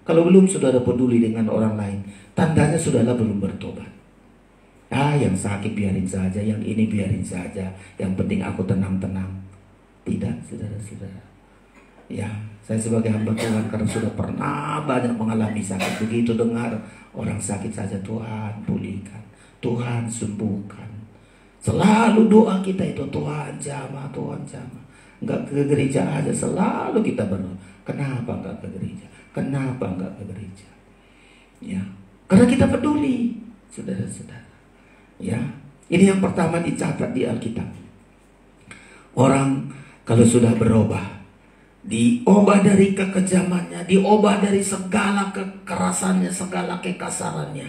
Kalau belum saudara peduli dengan orang lain, tandanya saudara belum bertobat. Yang sakit biarin saja, yang ini biarin saja, yang penting aku tenang-tenang. Tidak, saudara-saudara. Ya, saya sebagai hamba Tuhan karena sudah pernah banyak mengalami sakit, begitu dengar orang sakit saja, Tuhan pulihkan, Tuhan sembuhkan. Selalu doa kita itu, Tuhan jamah, Tuhan jamah. Enggak ke gereja aja, selalu kita berdoa. Kenapa enggak ke gereja? Kenapa enggak ke gereja? Ya, karena kita peduli, saudara-saudara. Ya, ini yang pertama dicatat di Alkitab. Orang kalau sudah berubah, diubah dari kekejamannya, diubah dari segala kekerasannya, segala kekasarannya.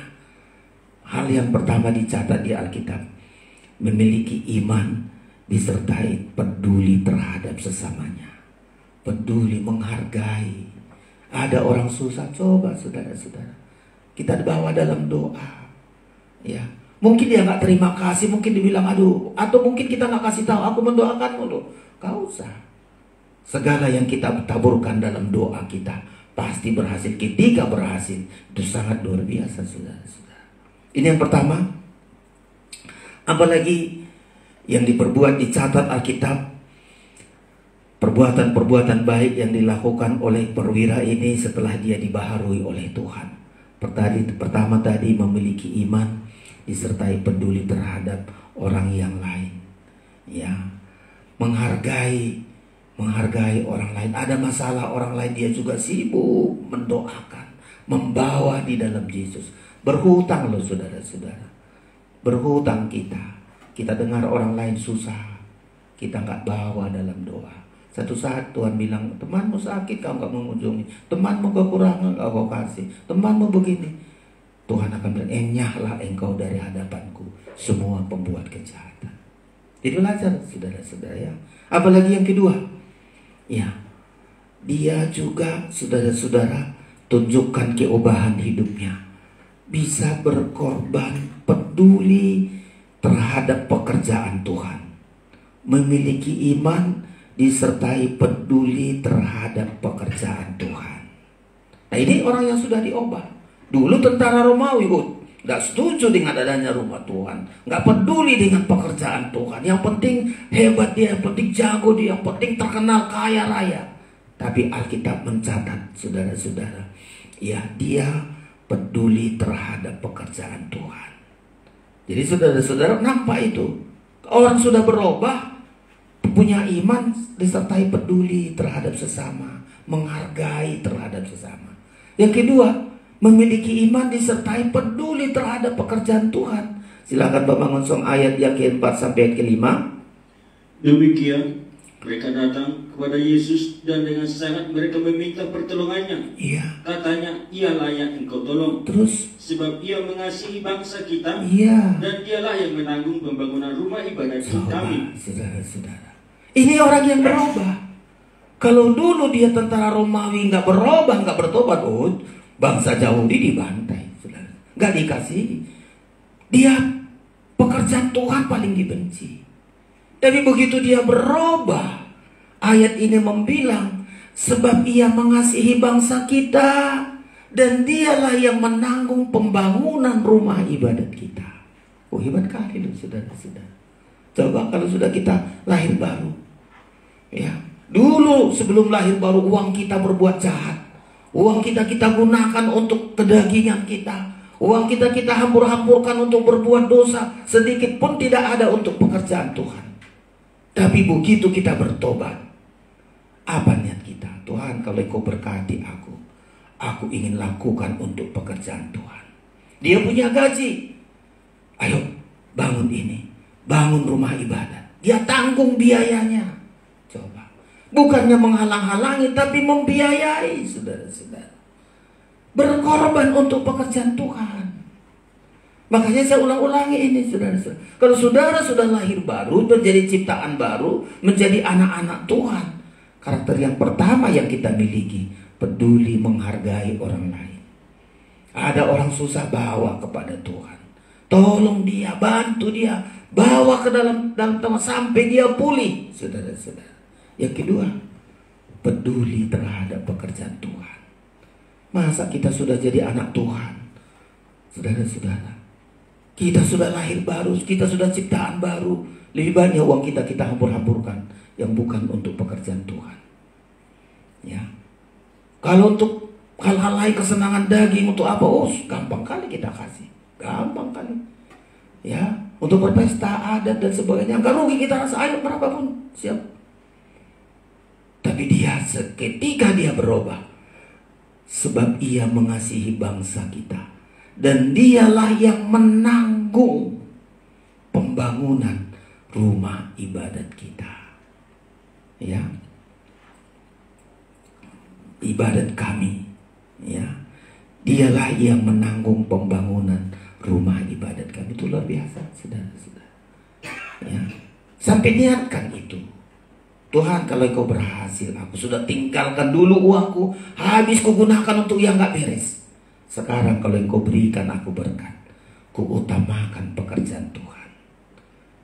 Hal yang pertama dicatat di Alkitab, memiliki iman disertai peduli terhadap sesamanya, peduli, menghargai. Ada orang susah, coba saudara-saudara, kita dibawa dalam doa, ya. Mungkin dia nggak terima kasih, mungkin dibilang aduh, atau mungkin kita nggak kasih tahu, aku mendoakanmu loh. Gak usah. Segala yang kita taburkan dalam doa kita pasti berhasil. Ketika berhasil, itu sangat luar biasa, saudara-saudara. Ini yang pertama. Apalagi yang diperbuat, dicatat Alkitab, perbuatan-perbuatan baik yang dilakukan oleh perwira ini setelah dia dibaharui oleh Tuhan. Pertama tadi memiliki iman disertai peduli terhadap orang yang lain, ya, menghargai orang lain. Ada masalah orang lain, dia juga sibuk mendoakan, membawa di dalam Yesus. Berhutang loh saudara-saudara, berhutang kita dengar orang lain susah, kita nggak bawa dalam doa. Satu saat Tuhan bilang, temanmu sakit kau nggak mengunjungi, temanmu kekurangan kau kasih, temanmu begini. Tuhan akan bilang, enyahlah engkau dari hadapanku semua pembuat kejahatan. Jadi belajar saudara-saudara, ya. Apalagi yang kedua, ya, dia juga saudara-saudara tunjukkan keobahan hidupnya, bisa berkorban, peduli terhadap pekerjaan Tuhan, memiliki iman disertai peduli terhadap pekerjaan Tuhan. Nah, ini orang yang sudah diubah. Dulu tentara Romawi nggak setuju dengan adanya rumah Tuhan, nggak peduli dengan pekerjaan Tuhan. Yang penting hebat dia, yang penting jago dia, yang penting terkenal kaya raya. Tapi Alkitab mencatat, saudara-saudara, ya, dia peduli terhadap pekerjaan Tuhan. Jadi saudara-saudara, nampak itu orang sudah berubah, punya iman disertai peduli terhadap sesama, menghargai terhadap sesama. Yang kedua, memiliki iman disertai peduli terhadap pekerjaan Tuhan. Silakan Bapak ngonsong ayat yang ke-4 sampai ayat ke-5. Demikian mereka datang kepada Yesus dan dengan sangat mereka meminta pertolongannya. Iya. Katanya, ia layak engkau tolong. Terus? Sebab ia mengasihi bangsa kita. Iya. Dan dialah yang menanggung pembangunan rumah ibadat kami. Saudara-saudara, ini orang yang berubah. Kalau dulu dia tentara Romawi nggak berubah, nggak bertobat, bangsa Yahudi dibantai, saudara, nggak dikasih. Dia pekerjaan Tuhan paling dibenci. Tapi begitu dia berubah, ayat ini membilang, sebab ia mengasihi bangsa kita dan dialah yang menanggung pembangunan rumah ibadat kita. Oh, hebat kali loh saudara-saudara. Coba kalau sudah kita lahir baru, ya, dulu sebelum lahir baru uang kita berbuat jahat. Uang kita gunakan untuk kedagingan kita. Uang kita hambur-hamburkan untuk berbuat dosa. Sedikit pun tidak ada untuk pekerjaan Tuhan. Tapi begitu kita bertobat, apa niat kita? Tuhan, kalau Engkau berkati aku ingin lakukan untuk pekerjaan Tuhan. Dia punya gaji, ayo bangun ini, bangun rumah ibadat. Dia tanggung biayanya. Coba, bukannya menghalang-halangi, tapi membiayai, saudara-saudara. Berkorban untuk pekerjaan Tuhan. Makanya saya ulang-ulangi ini, saudara-saudara. Kalau saudara sudah lahir baru, menjadi ciptaan baru, menjadi anak-anak Tuhan, karakter yang pertama yang kita miliki, peduli menghargai orang lain. Ada orang susah, bawa kepada Tuhan. Tolong dia, bantu dia, bawa ke dalam tempat sampai dia pulih, saudara-saudara. Yang kedua, peduli terhadap pekerjaan Tuhan. Masa kita sudah jadi anak Tuhan, saudara-saudara, kita sudah lahir baru, kita sudah ciptaan baru, lebih banyak uang kita hambur-hamburkan yang bukan untuk pekerjaan Tuhan. Ya, kalau untuk hal-hal lain, kesenangan daging, untuk apa? Gampang kali kita kasih, gampang kali. Ya, untuk berpesta adat dan sebagainya, nggak rugi kita rasa, ayo berapapun siap. Tapi dia seketika dia berubah, sebab ia mengasihi bangsa kita dan dialah yang menanggung pembangunan rumah ibadat kita. Ya, ibadat kami, ya, dialah yang menanggung pembangunan rumah ibadat kami. Itu luar biasa, saudara-saudara. Ya. Sampai niatkan itu. Tuhan, kalau Engkau berhasil, aku sudah tinggalkan dulu uangku, habis kugunakan untuk yang gak beres. Sekarang kalau Engkau berikan aku berkat, kuutamakan pekerjaan Tuhan.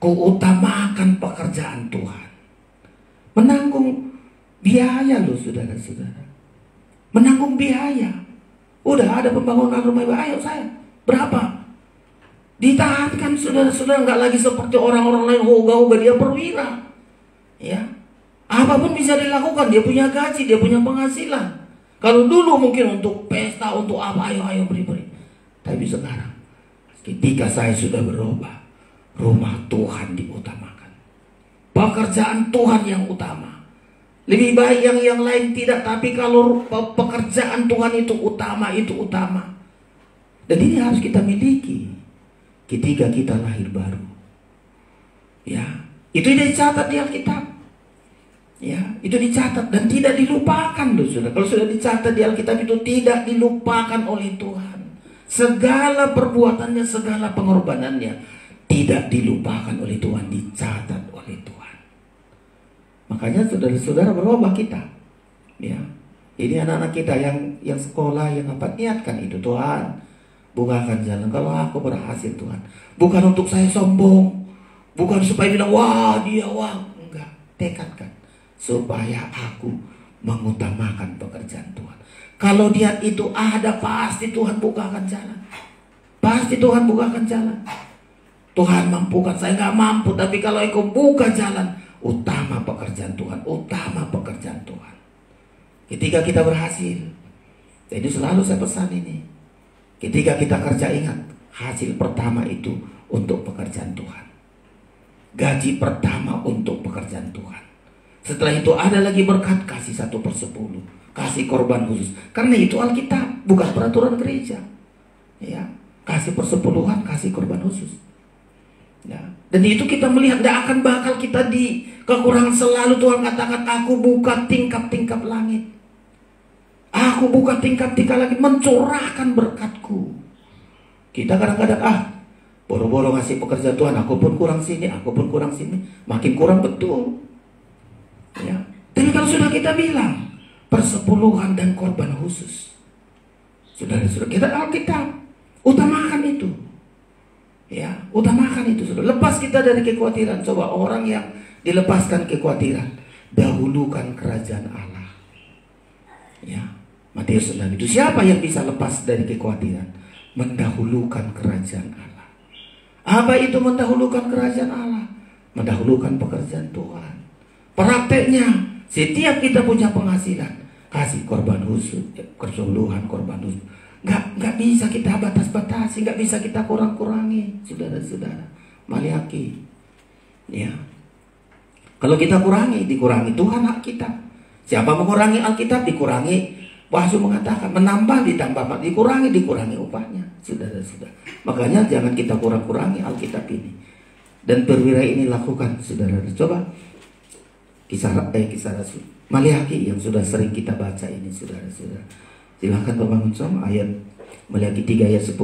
Kuutamakan pekerjaan Tuhan. Menanggung biaya loh saudara-saudara. Menanggung biaya. Udah ada pembangunan rumah ibadah, ayo saya. Berapa? Ditahankan saudara-saudara, nggak lagi seperti orang-orang lain hoga-hoga, dia perwira. Ya. Apapun bisa dilakukan, dia punya gaji, dia punya penghasilan. Kalau dulu mungkin untuk pesta, untuk apa, ayo beri-beri. Tapi sekarang, ketika saya sudah berubah, rumah Tuhan diutamakan. Pekerjaan Tuhan yang utama. Lebih baik yang lain tidak, tapi kalau pekerjaan Tuhan itu utama, itu utama. Dan ini harus kita miliki ketika kita lahir baru. Ya, itu dicatat di Alkitab. Ya, itu dicatat dan tidak dilupakan loh saudara. Kalau sudah dicatat di Alkitab itu tidak dilupakan oleh Tuhan. Segala perbuatannya, segala pengorbanannya tidak dilupakan oleh Tuhan, dicatat oleh Tuhan. Makanya saudara-saudara berubah kita. Ya. Ini anak-anak kita yang sekolah, yang apa, niatkan itu. Tuhan, bukakan jalan. Kalau aku berhasil Tuhan, bukan untuk saya sombong, bukan supaya bilang wah dia wah, enggak. Tekadkan supaya aku mengutamakan pekerjaan Tuhan. Kalau niat itu ada, pasti Tuhan bukakan jalan. Pasti Tuhan bukakan jalan. Tuhan mampukan, saya nggak mampu, tapi kalau Engkau buka jalan, utama pekerjaan Tuhan, utama pekerjaan Tuhan. Ketika kita berhasil, jadi selalu saya pesan ini. Ketika kita kerja, ingat, hasil pertama itu untuk pekerjaan Tuhan. Gaji pertama untuk pekerjaan Tuhan. Setelah itu ada lagi berkat, kasih 1/10, kasih korban khusus. Karena itu Alkitab, bukan peraturan gereja. Ya, kasih persepuluhan, kasih korban khusus. Ya. Dan itu kita melihat tidak akan bakal kita di kekurangan. Selalu Tuhan katakan, aku buka tingkap-tingkap langit. Aku buka tingkap-tingkap langit, mencurahkan berkatku. Kita kadang-kadang boro-boro ngasih pekerjaan Tuhan, aku pun kurang sini, aku pun kurang sini. Makin kurang betul. Ya. Tapi kalau sudah kita bilang persepuluhan dan korban khusus, saudara-saudara, kita Alkitab utamakan itu. Ya, utamakan itu. Saudara. Lepas kita dari kekhawatiran. Coba orang yang dilepaskan kekhawatiran, dahulukan kerajaan Allah. Ya, Matius 6 itu siapa yang bisa lepas dari kekhawatiran? Mendahulukan kerajaan Allah. Apa itu mendahulukan kerajaan Allah? Mendahulukan pekerjaan Tuhan. Prakteknya, setiap kita punya penghasilan, kasih korban khusus, keseluruhan korban khusus. Nggak bisa kita batas-batasi, nggak bisa kita kurang-kurangi, saudara-saudara. Maliaki, ya. Kalau kita dikurangi Tuhan Alkitab. Siapa mengurangi Alkitab dikurangi. Wahyu mengatakan menambah ditambah, dikurangi upahnya, saudara-saudara. Makanya jangan kita kurang-kurangi Alkitab ini. Dan perwira ini lakukan, saudara. Coba kisah Rasul Maliaki yang sudah sering kita baca ini, saudara-saudara. Silahkan Bapak Munsom, ayat Maliaki 3 ayat 10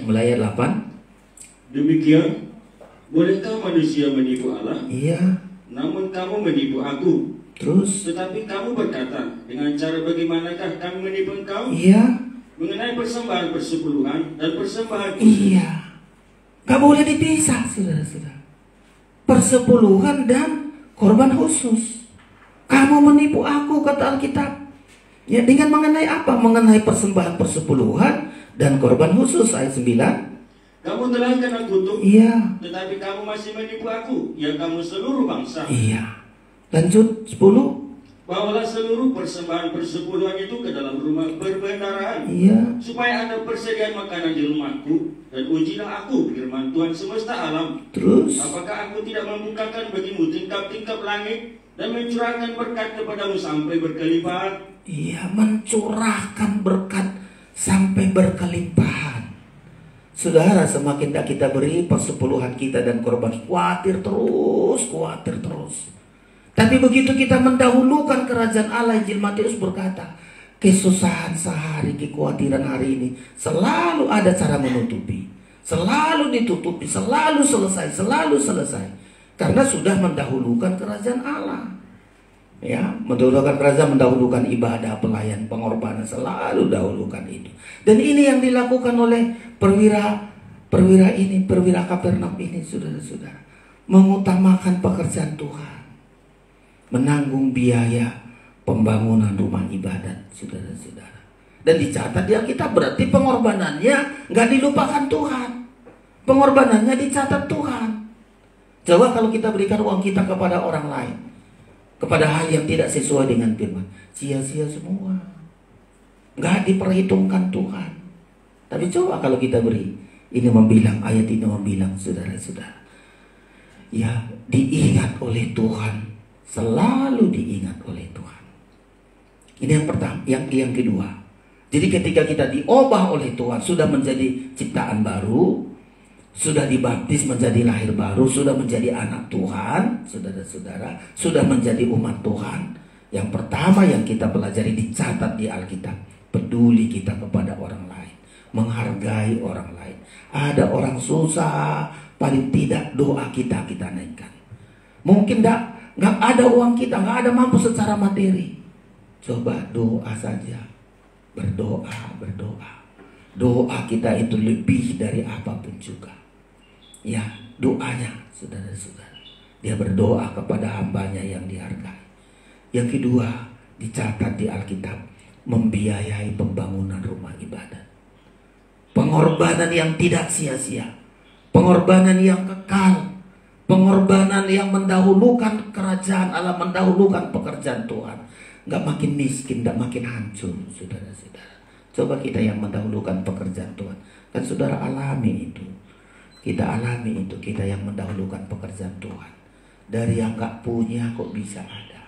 mulai ayat 8. Demikian, bolehkah manusia menipu Allah? Iya. Namun kamu menipu aku. Terus? Tetapi kamu berkata, dengan cara bagaimanakah kami menipu engkau? Iya. Mengenai persembahan persepuluhan dan persembahan Iya. Gak boleh dipisah, saudara-saudara. Persepuluhan dan korban khusus. Kamu menipu aku, kata Alkitab. Ya, dengan mengenai apa? Mengenai persembahan persepuluhan dan korban khusus, ayat 9. Kamu telah kena kutuk, Iya. tetapi kamu masih menipu aku, ya kamu seluruh bangsa. Iya. Lanjut 10. Bawalah seluruh persembahan persepuluhan itu ke dalam rumah perbendaharaan, Iya. supaya ada persediaan makanan di rumahku, dan ujilah aku, firman Tuhan semesta alam. Terus? Apakah aku tidak membukakan bagimu tingkap-tingkap langit dan mencurahkan berkat kepadamu sampai berkelimpahan? Iya, mencurahkan berkat sampai berkelimpahan. Saudara, semakin tidak kita beri persepuluhan kita dan korban, khawatir terus. Tapi begitu kita mendahulukan kerajaan Allah, Injil Matius berkata, kesusahan sehari, kekhawatiran hari ini, selalu ada cara menutupi. Selalu ditutupi, selalu selesai. Karena sudah mendahulukan kerajaan Allah. Ya, mendahulukan kerajaan, mendahulukan ibadah, pelayan, pengorbanan, selalu dahulukan itu. Dan ini yang dilakukan oleh perwira Kapernaum ini, saudara-saudara. Mengutamakan pekerjaan Tuhan. Menanggung biaya pembangunan rumah ibadat, saudara-saudara. Dan dicatat di Alkitab, berarti pengorbanannya nggak dilupakan Tuhan. Pengorbanannya dicatat Tuhan. Coba kalau kita berikan uang kita kepada orang lain, kepada hal yang tidak sesuai dengan firman, sia-sia semua, nggak diperhitungkan Tuhan. Tapi coba kalau kita beri, ini membilang, ayat ini membilang, saudara-saudara, ya diingat oleh Tuhan, selalu diingat oleh Tuhan. Ini yang pertama. Yang kedua, jadi ketika kita diubah oleh Tuhan, sudah menjadi ciptaan baru, sudah dibaptis menjadi lahir baru, sudah menjadi anak Tuhan, saudara-saudara, sudah menjadi umat Tuhan. Yang pertama yang kita pelajari, dicatat di Alkitab, peduli kita kepada orang lain, menghargai orang lain. Ada orang susah, paling tidak doa kita naikkan. Mungkin nggak ada uang kita, nggak ada mampu secara materi. Coba doa saja, berdoa. Doa kita itu lebih dari apapun juga. Ya, doanya, saudara-saudara. Dia berdoa kepada hambanya yang dihargai. Yang kedua, dicatat di Alkitab, membiayai pembangunan rumah ibadat. Pengorbanan yang tidak sia-sia. Pengorbanan yang kekal. Pengorbanan yang mendahulukan kerajaan Allah, mendahulukan pekerjaan Tuhan. Gak makin miskin, gak makin hancur, saudara-saudara. Coba kita yang mendahulukan pekerjaan Tuhan. Kan saudara alami itu. Kita alami itu, kita yang mendahulukan pekerjaan Tuhan. Dari yang gak punya kok bisa ada.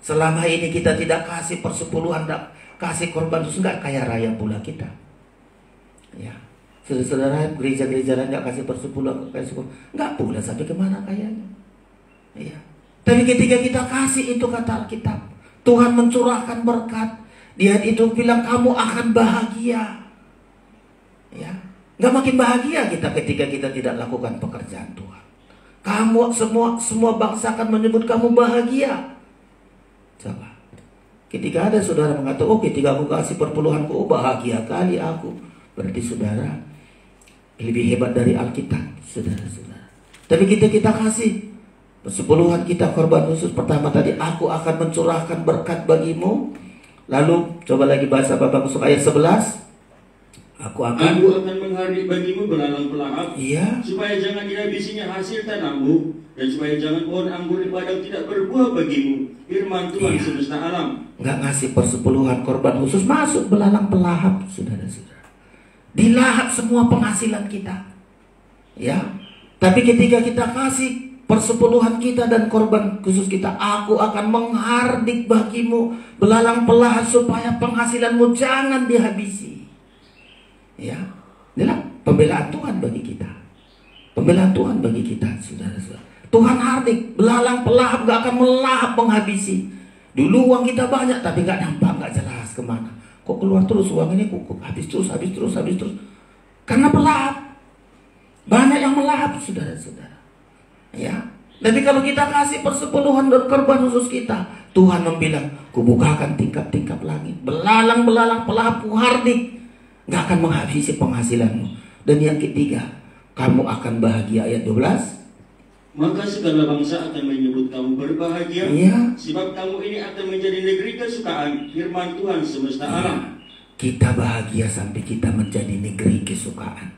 Selama ini kita tidak kasih persepuluhan, tidak kasih korban khusus, gak kaya raya pula kita. Ya, saudara-saudara, gereja-gereja lain gak kasih persepuluhan, gak pula sampai kemana kayanya. Ya. Tapi ketika kita kasih itu, kata Alkitab, Tuhan mencurahkan berkat. Dia itu bilang kamu akan bahagia. Ya. Gak makin bahagia kita ketika kita tidak lakukan pekerjaan Tuhan. Kamu semua bangsa akan menyebut kamu bahagia. Coba. Ketika ada saudara mengatakan, oh ketika aku kasih perpuluhanku, oh bahagia kali aku. Berarti saudara lebih hebat dari Alkitab, saudara-saudara. Tapi kita kasih persepuluhan kita, korban khusus. Pertama tadi, aku akan mencurahkan berkat bagimu. Lalu coba lagi bahasa Bapak Khusus ayat 11. Aku akan menghardik bagimu belalang pelahap, iya, supaya jangan dihabisinya hasil tanammu, dan supaya jangan pohon anggur di padang tidak berbuah bagimu. Firman Tuhan semesta alam. Nggak ngasih persepuluhan korban khusus, masuk belalang pelahap, saudara-saudara. Dilahap semua penghasilan kita. Ya. Tapi ketika kita kasih persepuluhan kita dan korban khusus kita, aku akan menghardik bagimu belalang pelahap supaya penghasilanmu jangan dihabisi. Ya, inilah pembelaan Tuhan bagi kita. Pembelaan Tuhan bagi kita, saudara-saudara. Tuhan hardik, belalang pelahap gak akan melahap menghabisi. Dulu uang kita banyak, tapi gak nampak, gak jelas kemana. Kok keluar terus uang ini, kok habis terus. Karena pelahap. Banyak yang melahap, saudara-saudara. Ya. Tapi kalau kita kasih persepuluhan dari korban khusus kita, Tuhan membilang, kubukakan tingkap-tingkap langit. Belalang-belalang pelahap ku hardik, gak akan menghabisi penghasilanmu. Dan yang ketiga, kamu akan bahagia, ayat 12. Maka segala bangsa akan menyebut kamu berbahagia, sebab kamu ini akan menjadi negeri kesukaan. Firman Tuhan semesta alam. Kita bahagia sampai kita menjadi negeri kesukaan,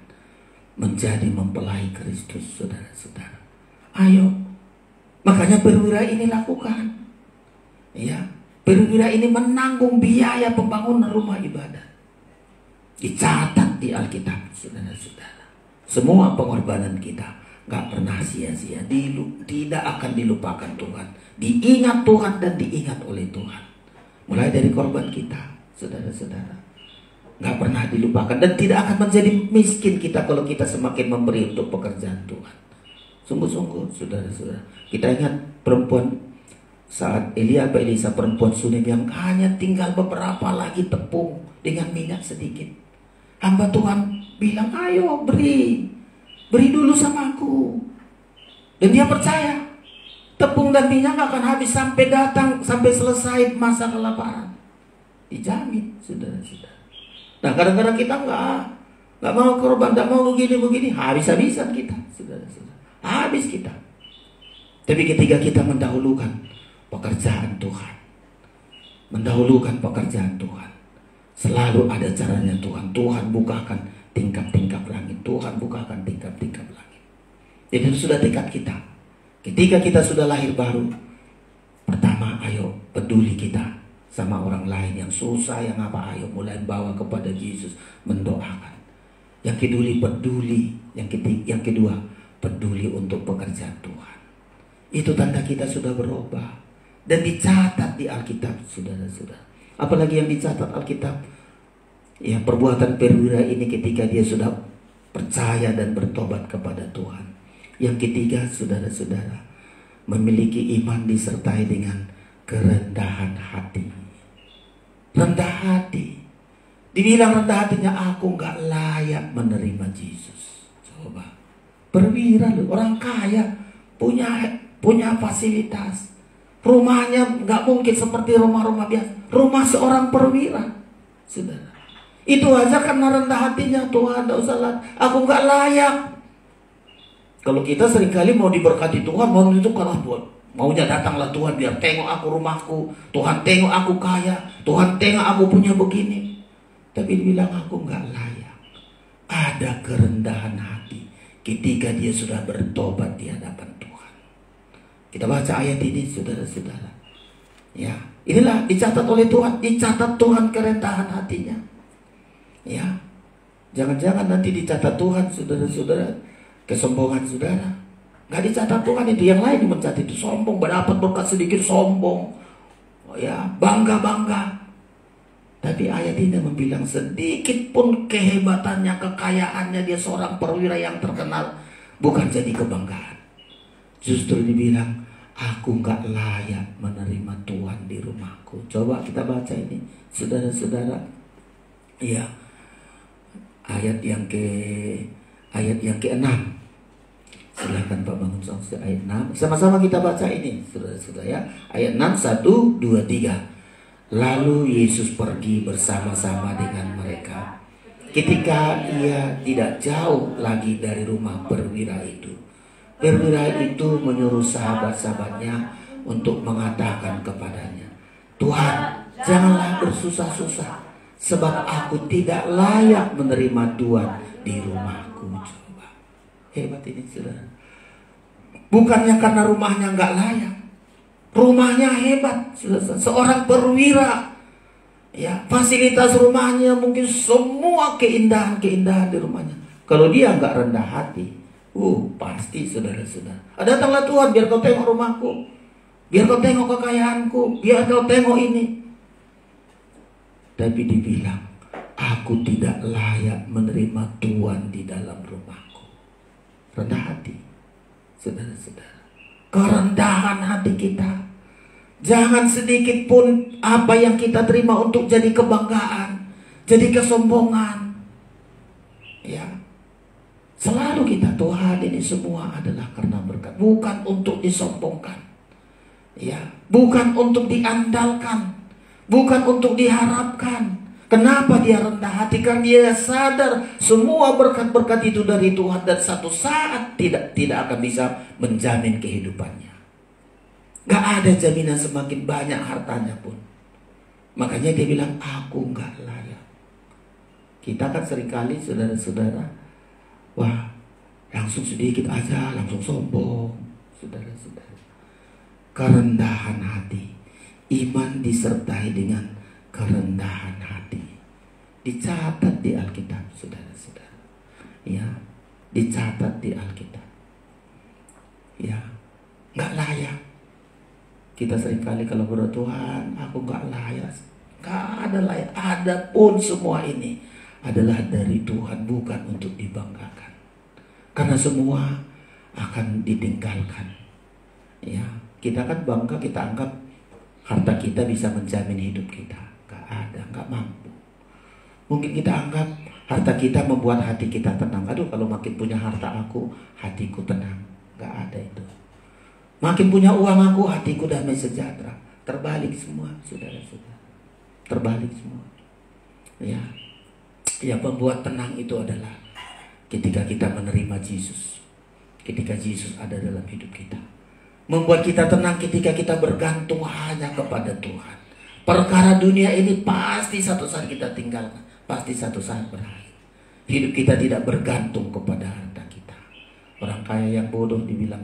menjadi mempelai Kristus, saudara-saudara. Ayo, makanya perwira ini lakukan. Ya, perwira ini menanggung biaya pembangunan rumah ibadah. Dicatat di Alkitab, saudara-saudara. Semua pengorbanan kita gak pernah sia-sia, tidak akan dilupakan Tuhan. Diingat Tuhan dan diingat oleh Tuhan. Mulai dari korban kita, saudara-saudara, gak pernah dilupakan. Dan tidak akan menjadi miskin kita kalau kita semakin memberi untuk pekerjaan Tuhan. Sungguh-sungguh, saudara-saudara. Kita ingat perempuan saat Elisa perempuan Sunem yang hanya tinggal beberapa lagi tepung dengan minyak sedikit. Hamba Tuhan bilang, ayo beri dulu sama aku. Dan dia percaya, tepung dan minyak akan habis sampai selesai masa kelaparan. Dijamin, saudara-saudara. Nah, kadang-kadang kita nggak mau korban, nggak mau begini, habis-habisan kita, saudara-saudara. Habis kita. Tapi ketika kita mendahulukan pekerjaan Tuhan, selalu ada caranya Tuhan. Tuhan bukakan tingkap-tingkap langit. Tuhan bukakan tingkap-tingkap langit. Jadi itu sudah tekad kita. Ketika kita sudah lahir baru, pertama ayo peduli kita sama orang lain yang susah, yang apa, ayo mulai bawa kepada Yesus, mendoakan. Yang kedua, peduli untuk pekerjaan Tuhan. Itu tanda kita sudah berubah dan dicatat di Alkitab, saudara-saudara. Apalagi yang dicatat Alkitab, ya, perbuatan perwira ini ketika dia sudah percaya dan bertobat kepada Tuhan. Yang ketiga, saudara-saudara, memiliki iman disertai dengan kerendahan hati. Rendah hati. Dibilang rendah hatinya, aku gak layak menerima Yesus. Coba. Perwira loh, orang kaya, punya fasilitas. Rumahnya gak mungkin seperti rumah-rumah biasa. Rumah seorang perwira, saudara. Itu aja karena rendah hatinya. Tuhan, gak usah lah, aku gak layak. Kalau kita seringkali mau diberkati Tuhan, mau itu karena Tuhan, maunya datanglah Tuhan biar tengok aku rumahku, Tuhan tengok aku kaya, Tuhan tengok aku punya begini. Tapi dibilang aku nggak layak. Ada kerendahan hati ketika dia sudah bertobat di hadapan Tuhan. Kita baca ayat ini, saudara-saudara. Ya, inilah dicatat oleh Tuhan, dicatat Tuhan kerendahan hatinya. Ya, jangan-jangan nanti dicatat Tuhan, saudara-saudara, kesombongan saudara. Gak dicatat Tuhan itu, yang lain yang mencatat itu. Sombong, berdapat berkat sedikit sombong, ya, bangga-bangga. Tapi ayat ini membilang sedikit pun kehebatannya, kekayaannya, dia seorang perwira yang terkenal, bukan jadi kebanggaan. Justru dibilang, aku gak layak menerima Tuhan di rumahku. Coba kita baca ini, saudara-saudara. Ya, ayat yang ke-6. Silakan Pak Bangun Songse, ayat 6. Sama-sama kita baca ini, saudara-saudara ya. Ayat 6, 1, 2, 3. Lalu Yesus pergi bersama-sama dengan mereka. Ketika ia tidak jauh lagi dari rumah perwira itu, perwira itu menyuruh sahabat-sahabatnya untuk mengatakan kepadanya, Tuhan, janganlah bersusah-susah, sebab aku tidak layak menerima Tuhan di rumahku. Coba, hebat ini saudara. Bukannya karena rumahnya nggak layak, rumahnya hebat, seorang perwira, ya, fasilitas rumahnya mungkin semua keindahan-keindahan di rumahnya. Kalau dia nggak rendah hati, pasti saudara-saudara, datanglah Tuhan biar kau tengok rumahku, biar kau tengok kekayaanku, biar kau tengok ini. Tapi dibilang, aku tidak layak menerima Tuhan di dalam rumahku. Rendah hati, saudara-saudara. Kerendahan hati kita. Jangan sedikit pun apa yang kita terima untuk jadi kebanggaan, jadi kesombongan. Ya. Selalu kita, Tuhan, ini semua adalah karena berkat, bukan untuk disombongkan. Ya, bukan untuk diandalkan, bukan untuk diharapkan. Kenapa dia rendah hati? Karena dia sadar semua berkat-berkat itu dari Tuhan dan satu saat tidak akan bisa menjamin kehidupannya. Gak ada jaminan semakin banyak hartanya pun. Makanya dia bilang, aku gak layak. Kita kan seringkali saudara-saudara, wah, langsung sedikit aja langsung sombong, saudara-saudara. Kerendahan hati, iman disertai dengan kerendahan hati, dicatat di Alkitab, saudara-saudara. Ya, dicatat di Alkitab. Ya, nggak layak. Kita seringkali kalau berdoa, Tuhan, aku nggak layak, nggak ada layak. Adapun semua ini adalah dari Tuhan, bukan untuk dibanggakan. Karena semua akan ditinggalkan. Ya, kita kan bangga, kita anggap harta kita bisa menjamin hidup kita. Gak ada, gak mampu. Mungkin kita anggap Harta kita membuat hati kita tenang. Aduh, kalau makin punya harta aku, hatiku tenang. Gak ada itu. Makin punya uang aku, hatiku damai sejahtera. Terbalik semua, saudara-saudara. Terbalik semua. Ya, yang membuat tenang itu adalah ketika kita menerima Yesus. Ketika Yesus ada dalam hidup kita. Membuat kita tenang ketika kita bergantung hanya kepada Tuhan. Perkara dunia ini pasti satu saat kita tinggalkan. Pasti satu saat berakhir. Hidup kita tidak bergantung kepada harta kita. Orang kaya yang bodoh dibilang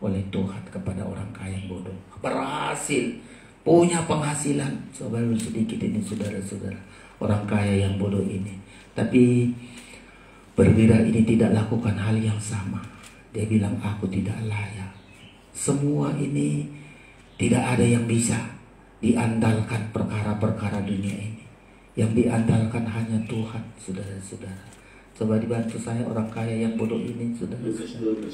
oleh Tuhan kepada orang kaya yang bodoh. Berhasil, punya penghasilan. Coba sedikit ini saudara-saudara. Orang kaya yang bodoh ini. Tapi perwira ini tidak lakukan hal yang sama. Dia bilang, aku tidak layak. Semua ini tidak ada yang bisa diandalkan perkara-perkara dunia ini. Yang diandalkan hanya Tuhan, saudara-saudara. Coba dibantu saya orang kaya yang bodoh ini, saudara-saudara.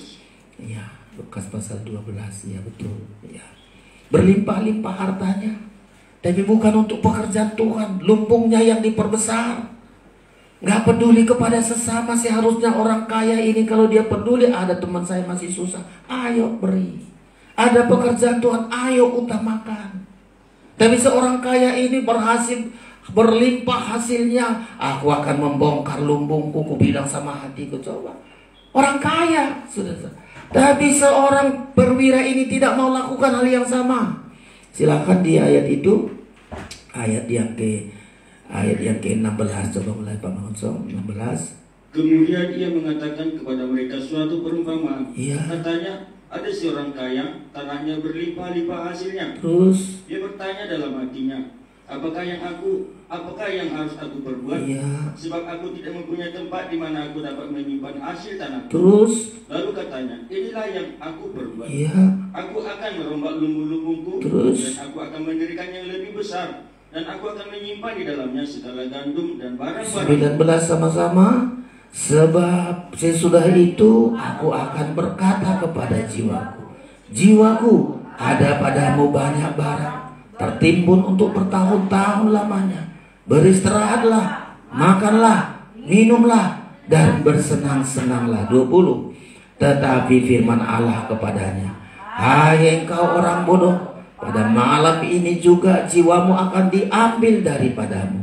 Ya, Lukas pasal 12, ya betul. Ya. Berlimpah-limpah hartanya, tapi bukan untuk pekerjaan Tuhan. Lumbungnya yang diperbesar. Gak peduli kepada sesama. Seharusnya orang kaya ini kalau dia peduli, ada teman saya masih susah, ayo beri. Ada pekerjaan Tuhan, ayo utamakan. Tapi seorang kaya ini berhasil, berlimpah hasilnya. Aku akan membongkar lumbungku, ku bilang sama hatiku. Coba orang kaya, sudah. Tapi seorang perwira ini tidak mau lakukan hal yang sama. Silakan di ayat itu, ayat yang ke-16. Coba mulai Pak Mangunso, 16. Kemudian ia mengatakan kepada mereka suatu perumpamaan. Iya. Katanya, ada seorang kaya, tanahnya berlimpah-limpah hasilnya. Terus Dia bertanya dalam hatinya, apakah yang harus aku perbuat? iya. Sebab aku tidak mempunyai tempat di mana aku dapat menyimpan hasil tanahku. Terus Lalu katanya, inilah yang aku perbuat. iya. Aku akan merombak lumbung-lumbungku, Terus? dan aku akan mendirikan yang lebih besar, dan aku akan menyimpan di dalamnya segala gandum dan barang-barang. 19 sama-sama. Sebab sesudah itu aku akan berkata kepada jiwaku, jiwaku, ada padamu banyak barang tertimbun untuk bertahun-tahun lamanya. Beristirahatlah, makanlah, minumlah, dan bersenang-senanglah. 20. Tetapi firman Allah kepadanya, hai engkau orang bodoh, pada malam ini juga jiwamu akan diambil daripadamu.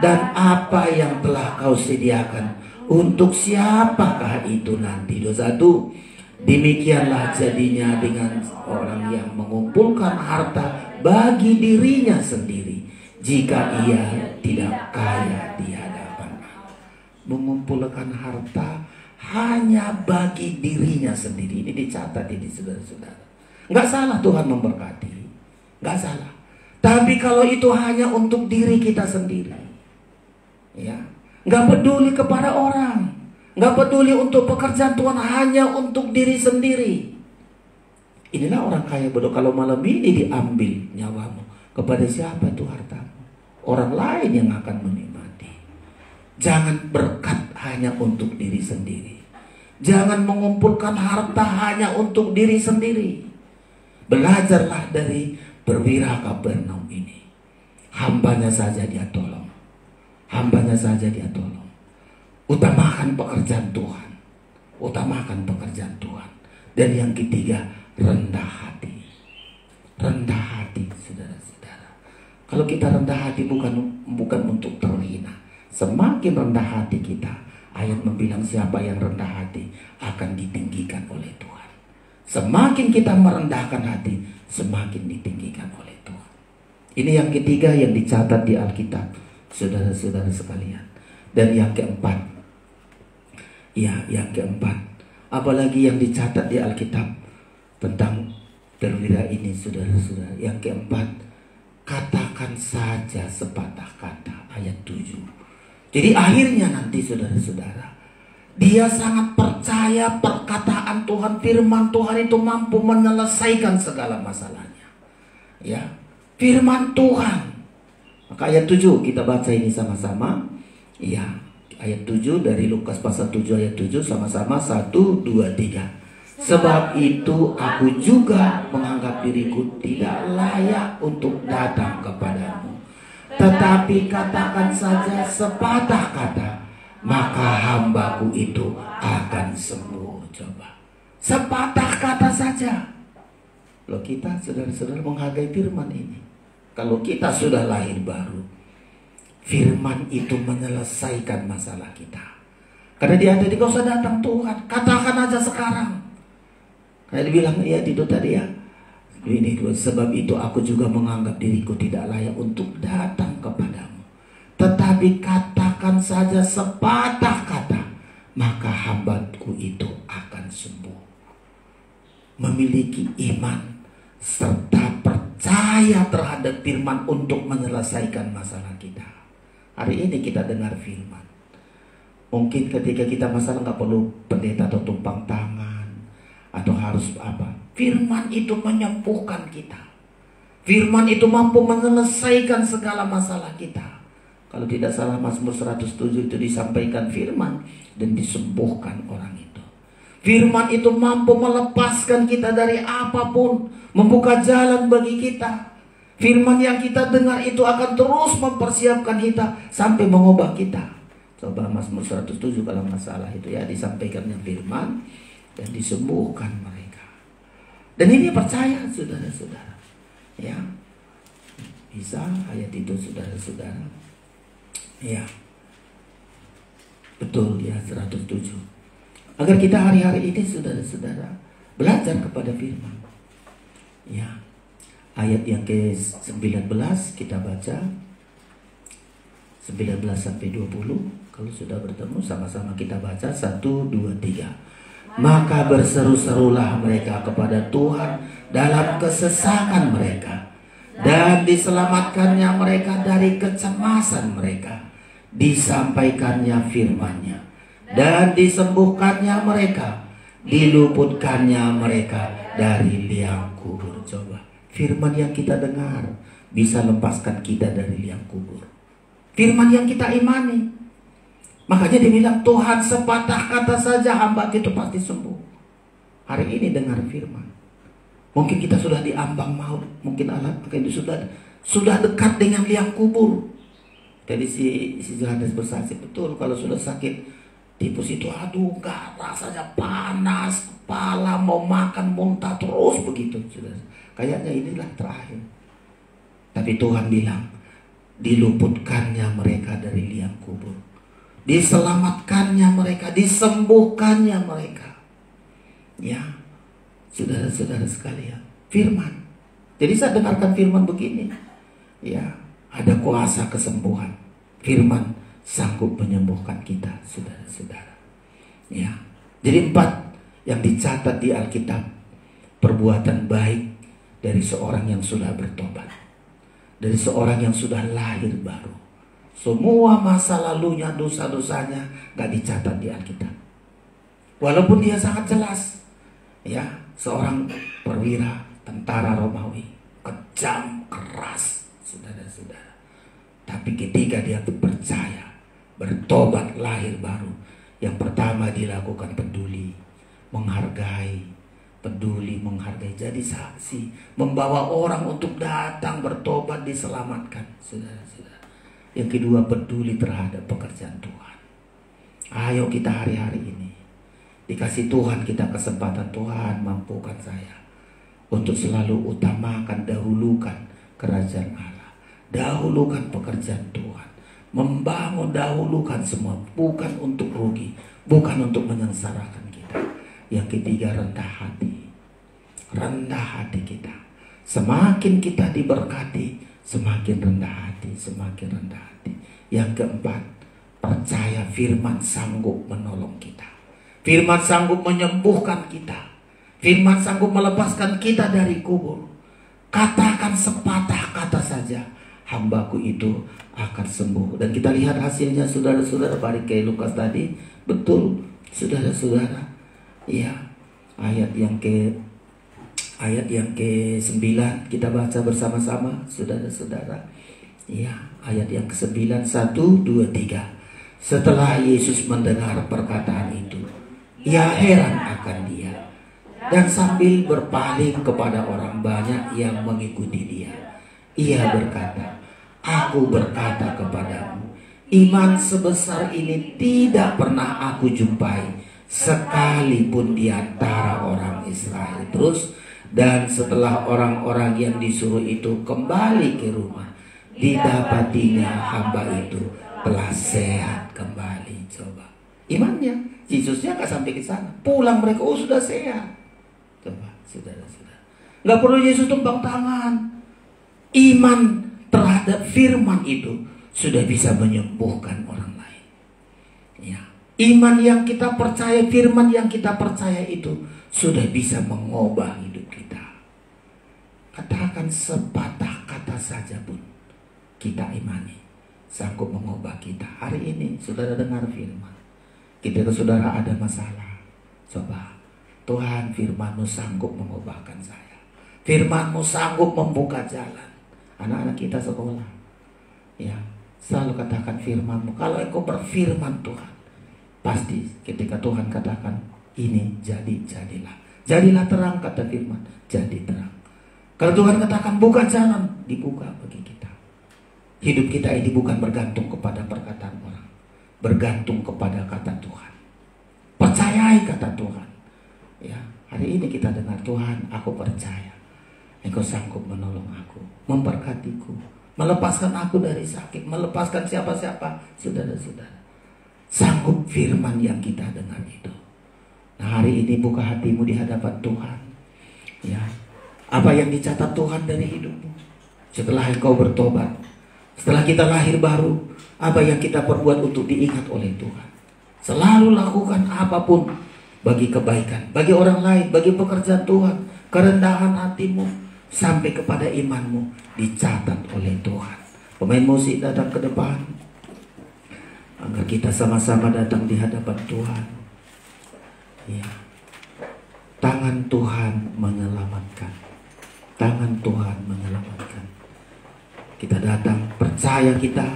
Dan apa yang telah kau sediakan, untuk siapakah itu nanti? 21. Demikianlah jadinya dengan orang yang mengumpulkan harta bagi dirinya sendiri, jika ia tidak kaya di hadapan Allah. Mengumpulkan harta hanya bagi dirinya sendiri. Ini dicatat ini saudara-saudara. Nggak salah Tuhan memberkati, nggak salah. Tapi kalau itu hanya untuk diri kita sendiri, ya, nggak peduli kepada orang, nggak peduli untuk pekerjaan Tuhan, hanya untuk diri sendiri. Inilah orang kaya bodoh. Kalau malam ini diambil nyawamu, kepada siapa itu hartamu? Orang lain yang akan menikmati. Jangan berkat hanya untuk diri sendiri. Jangan mengumpulkan harta hanya untuk diri sendiri. Belajarlah dari perwira Kapernaum ini. Hambanya saja dia tolong. Hambanya saja dia tolong. Utamakan pekerjaan Tuhan. Utamakan pekerjaan Tuhan. Dan yang ketiga, rendah hati. Rendah hati, saudara-saudara. Kalau kita rendah hati bukan untuk terhina. Semakin rendah hati kita, ayat membilang siapa yang rendah hati akan ditinggikan oleh Tuhan. Semakin kita merendahkan hati, semakin ditinggikan oleh Tuhan. Ini yang ketiga yang dicatat di Alkitab, saudara-saudara sekalian. Dan yang keempat, ya yang keempat, apalagi yang dicatat di Alkitab tentang perwira ini, saudara-saudara. Yang keempat, katakan saja sepatah kata, ayat 7. Jadi akhirnya nanti saudara-saudara, dia sangat percaya perkataan Tuhan, firman Tuhan itu mampu menyelesaikan segala masalahnya. Ya, firman Tuhan. Maka ayat 7 kita baca ini sama-sama. Ya, ayat 7 dari Lukas pasal 7 ayat 7 sama-sama 1, 2, 3. Sebab itu aku juga menganggap diriku tidak layak untuk datang kepadamu. Tetapi katakan saja sepatah kata, maka hambaku itu akan sembuh. Coba, sepatah kata saja. Loh, kita saudara-saudara menghargai firman ini. Kalau kita sudah lahir baru, firman itu menyelesaikan masalah kita. Karena dia tadi, kau sudah datang Tuhan, katakan aja sekarang. Kayak dibilang ya itu tadi ya. Ini sebab itu aku juga menganggap diriku tidak layak untuk datang kepadamu. Tetapi katakan saja sepatah kata, maka hambaku itu akan sembuh. Memiliki iman serta percaya terhadap firman untuk menyelesaikan masalah kita. Hari ini kita dengar firman. Mungkin ketika kita masalah nggak perlu pendeta atau tumpang tangan atau harus apa. Firman itu menyembuhkan kita. Firman itu mampu menyelesaikan segala masalah kita. Kalau tidak salah Mazmur 107 itu disampaikan firman dan disembuhkan orang itu. Firman itu mampu melepaskan kita dari apapun, membuka jalan bagi kita. Firman yang kita dengar itu akan terus mempersiapkan kita sampai mengubah kita. Coba Mazmur 107 kalau nggak salah itu ya, disampaikannya firman dan disembuhkan mereka. Dan ini percaya saudara-saudara. Ya. Bisa ayat itu saudara-saudara. Ya. Betul ya, 107. Agar kita hari-hari ini saudara-saudara belajar kepada firman. Ya. Ayat yang ke-19 kita baca 19 sampai 20. Kalau sudah bertemu sama-sama kita baca 1, 2, 3. Maka berseru-serulah mereka kepada Tuhan dalam kesesakan mereka, dan diselamatkannya mereka dari kecemasan mereka. Disampaikannya firman-Nya dan disembuhkannya mereka, diluputkannya mereka dari liang kubur. Coba, firman yang kita dengar bisa lepaskan kita dari liang kubur. Firman yang kita imani. Makanya dibilang Tuhan sepatah kata saja hamba itu pasti sembuh. Hari ini dengar firman. Mungkin kita sudah diambang maut, mungkin alat itu sudah dekat dengan liang kubur. Jadi si Johannes bersaksi, betul kalau sudah sakit tipus itu, aduh gak rasanya panas, kepala mau makan muntah terus begitu. Kayaknya inilah terakhir. Tapi Tuhan bilang diluputkannya mereka dari liang kubur. Diselamatkannya mereka, disembuhkannya mereka. Ya, saudara-saudara sekalian, firman. Jadi saya dengarkan firman begini. Ya, ada kuasa kesembuhan. Firman sanggup menyembuhkan kita, saudara-saudara. Ya, jadi 4 yang dicatat di Alkitab. Perbuatan baik dari seorang yang sudah bertobat, dari seorang yang sudah lahir baru. Semua masa lalunya, dosa-dosanya gak dicatat di Alkitab. Walaupun dia sangat jelas. Ya, seorang perwira tentara Romawi, kejam, keras, saudara-saudara. Tapi ketika dia percaya, bertobat, lahir baru, yang pertama dilakukan peduli, menghargai, jadi saksi, membawa orang untuk datang bertobat, diselamatkan, saudara-saudara. Yang kedua, peduli terhadap pekerjaan Tuhan. Ayo kita hari-hari ini dikasih Tuhan kita kesempatan, Tuhan mampukan saya untuk selalu utamakan, dahulukan kerajaan Allah, dahulukan pekerjaan Tuhan, membangun, dahulukan semua, bukan untuk rugi, bukan untuk menyengsarakan kita. Yang ketiga, rendah hati kita. Semakin kita diberkati, semakin rendah hati, semakin rendah hati. Yang keempat, percaya firman sanggup menolong kita. Firman sanggup menyembuhkan kita. Firman sanggup melepaskan kita dari kubur. Katakan sepatah kata saja, hambaku itu akan sembuh. Dan kita lihat hasilnya saudara-saudara, balik ke Lukas tadi. Betul saudara-saudara. Ya, ayat yang ke-9 kita baca bersama-sama saudara-saudara. Ya, ayat yang ke-9, 1, 2, 3. Setelah Yesus mendengar perkataan itu, ia heran akan dia, dan sambil berpaling kepada orang banyak yang mengikuti dia, ia berkata, aku berkata kepadamu, Iman sebesar ini tidak pernah aku jumpai sekalipun di antara orang Israel. Terus, dan setelah orang-orang yang disuruh itu kembali ke rumah, didapatinya hamba itu telah sehat kembali. Coba imannya, Yesusnya nggak sampai ke sana, pulang mereka, oh sudah sehat. Coba saudara-saudara, nggak perlu Yesus tumpang tangan. Iman terhadap firman itu sudah bisa menyembuhkan orang lain. Ya, iman yang kita percaya, firman yang kita percaya itu sudah bisa mengubah hidup kita. Katakan sepatah kata saja pun kita imani, sanggup mengubah kita. Hari ini saudara dengar firman, ketika saudara ada masalah, coba, Tuhan, firman-Mu sanggup mengubahkan saya. Firman-Mu sanggup membuka jalan. Anak-anak kita sekolah, ya, selalu katakan firman-Mu. Kalau engkau berfirman Tuhan, pasti ketika Tuhan katakan ini jadi, jadilah. Jadilah terang, kata firman, jadi terang. Kalau Tuhan katakan buka jalan, dibuka bagi kita. Hidup kita ini bukan bergantung kepada perkataan orang, bergantung kepada kata Tuhan. Percayai kata Tuhan. Ya, hari ini kita dengar, Tuhan, aku percaya Engkau sanggup menolong aku, memberkatiku, melepaskan aku dari sakit, melepaskan siapa-siapa, saudara-saudara. Sanggup firman yang kita dengar itu. Nah, hari ini buka hatimu di hadapan Tuhan. Ya, apa yang dicatat Tuhan dari hidupmu setelah engkau bertobat, setelah kita lahir baru, apa yang kita perbuat untuk diingat oleh Tuhan. Selalu lakukan apapun bagi kebaikan, bagi orang lain, bagi pekerjaan Tuhan. Kerendahan hatimu sampai kepada imanmu dicatat oleh Tuhan. Pemain musik datang ke depan, agar kita sama-sama datang di hadapan Tuhan. Ya, tangan Tuhan menyelamatkan, tangan Tuhan menyelamatkan. Kita datang, percaya kita.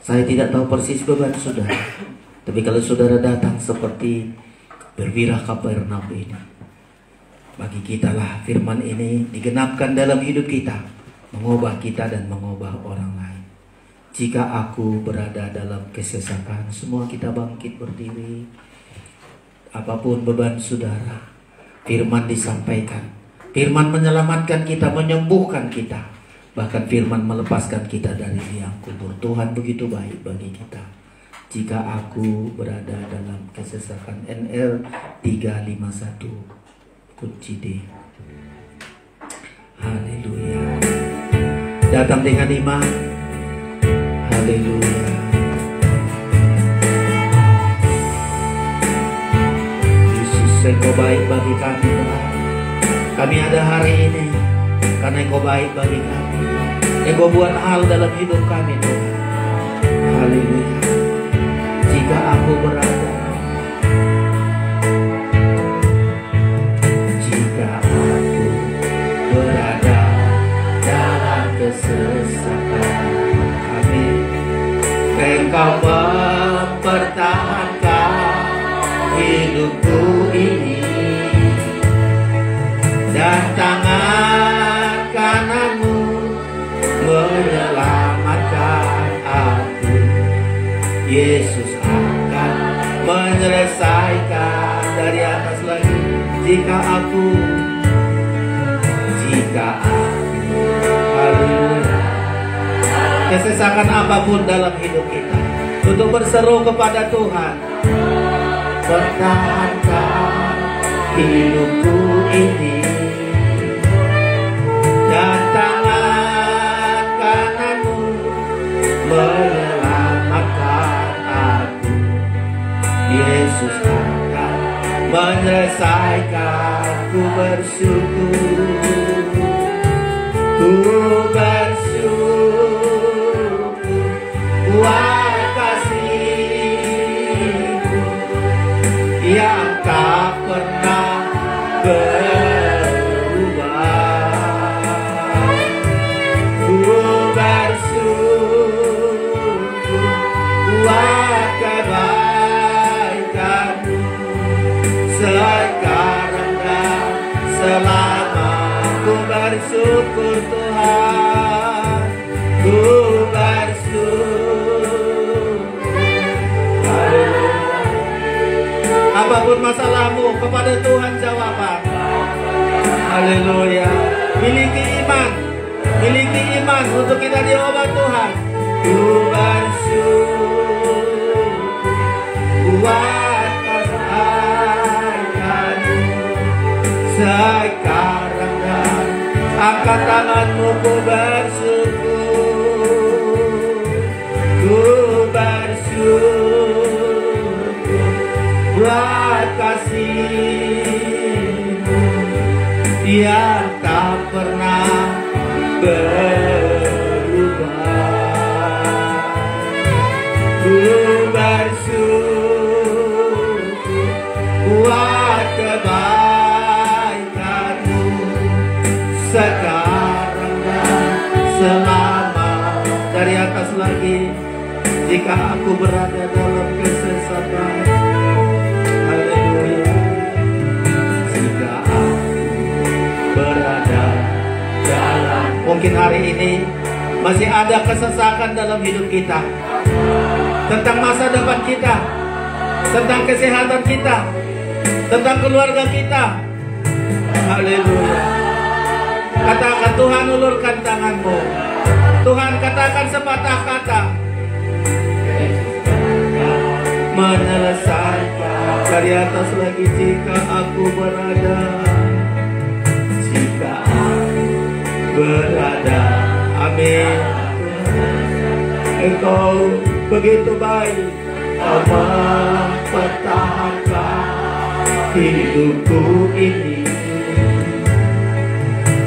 Saya tidak tahu persis beban saudara, tapi kalau saudara datang seperti berwirah Kapernaum ini, bagi kita lah firman ini digenapkan dalam hidup kita, mengubah kita dan mengubah orang lain. Jika aku berada dalam kesesakan, semua kita bangkit berdiri. Apapun beban saudara, firman disampaikan. Firman menyelamatkan kita, menyembuhkan kita. Bahkan firman melepaskan kita dari liang kubur. Tuhan begitu baik bagi kita. Jika aku berada dalam kesesakan, NR 351 kunci D. Haleluya. Datang dengan iman. Haleluya. Yesus, Engkau baik bagi kami Tuhan. Kami ada hari ini karena Engkau baik bagi kami. Engkau buat hal dalam hidup kami Tuhan. Haleluya. Jika aku berada, kesesakan, amin. Engkau mempertahankan hidupku ini, dan tangan kananmu menyelamatkan aku. Yesus akan menyelesaikan dari atas lagi. Jika aku haleluya. Kesesakan apapun dalam hidup kita, untuk berseru kepada Tuhan, pertahankan hidupku ini, dan tangan kananmu menyelamatkan aku. Yesus akan menyelesaikan. Ku bersyukur, ku bersyukur buat kasih-Mu yang tak pernah berubah. Ku bersyukur buat kebaikan-Mu sekarang dan selama. Ku bersyukur Tuhan. Apapun masalahmu, kepada Tuhan jawaban. Haleluya. Miliki iman untuk kita diobat Tuhan. Ku bersyukur buat kebaikan-Mu sekarang, dan angkat tanganmu. Ku bersyukur, ku bersyukur buat kasih-Mu yang tak pernah berubah. Ku bersyukur buat kebaikan-Mu sekarang dan selama. Dari atas lagi, jika aku berada dalam kesesatan, haleluya. Jika aku berada dalam, mungkin hari ini masih ada kesesakan dalam hidup kita, tentang masa depan kita, tentang kesehatan kita, tentang keluarga kita. Haleluya. Katakan, Tuhan, ulurkan tangan-Mu. Tuhan, katakan sepatah kata, menyelesaikan. Dari atas lagi, jika aku berada, jika aku berada, amin. Engkau begitu baik, Kau mempertahankan hidupku ini,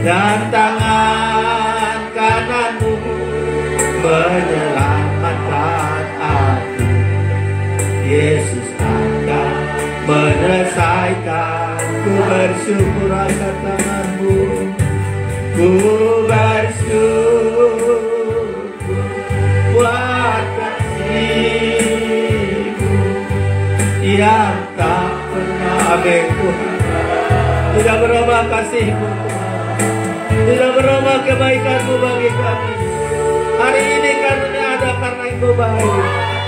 dan tangan kanan-Mu menyelamatkan aku. Yesus akan menyelesaikan. Ku bersyukur akan tangan-Mu. Ku bersyukur buat kasih-Mu yang tak pernah. Amin. Tuhan, tidak berubah kasih-Mu, tidak berubah kebaikan-Mu bagi kami. Hari ini kami ada karena Engkau baik.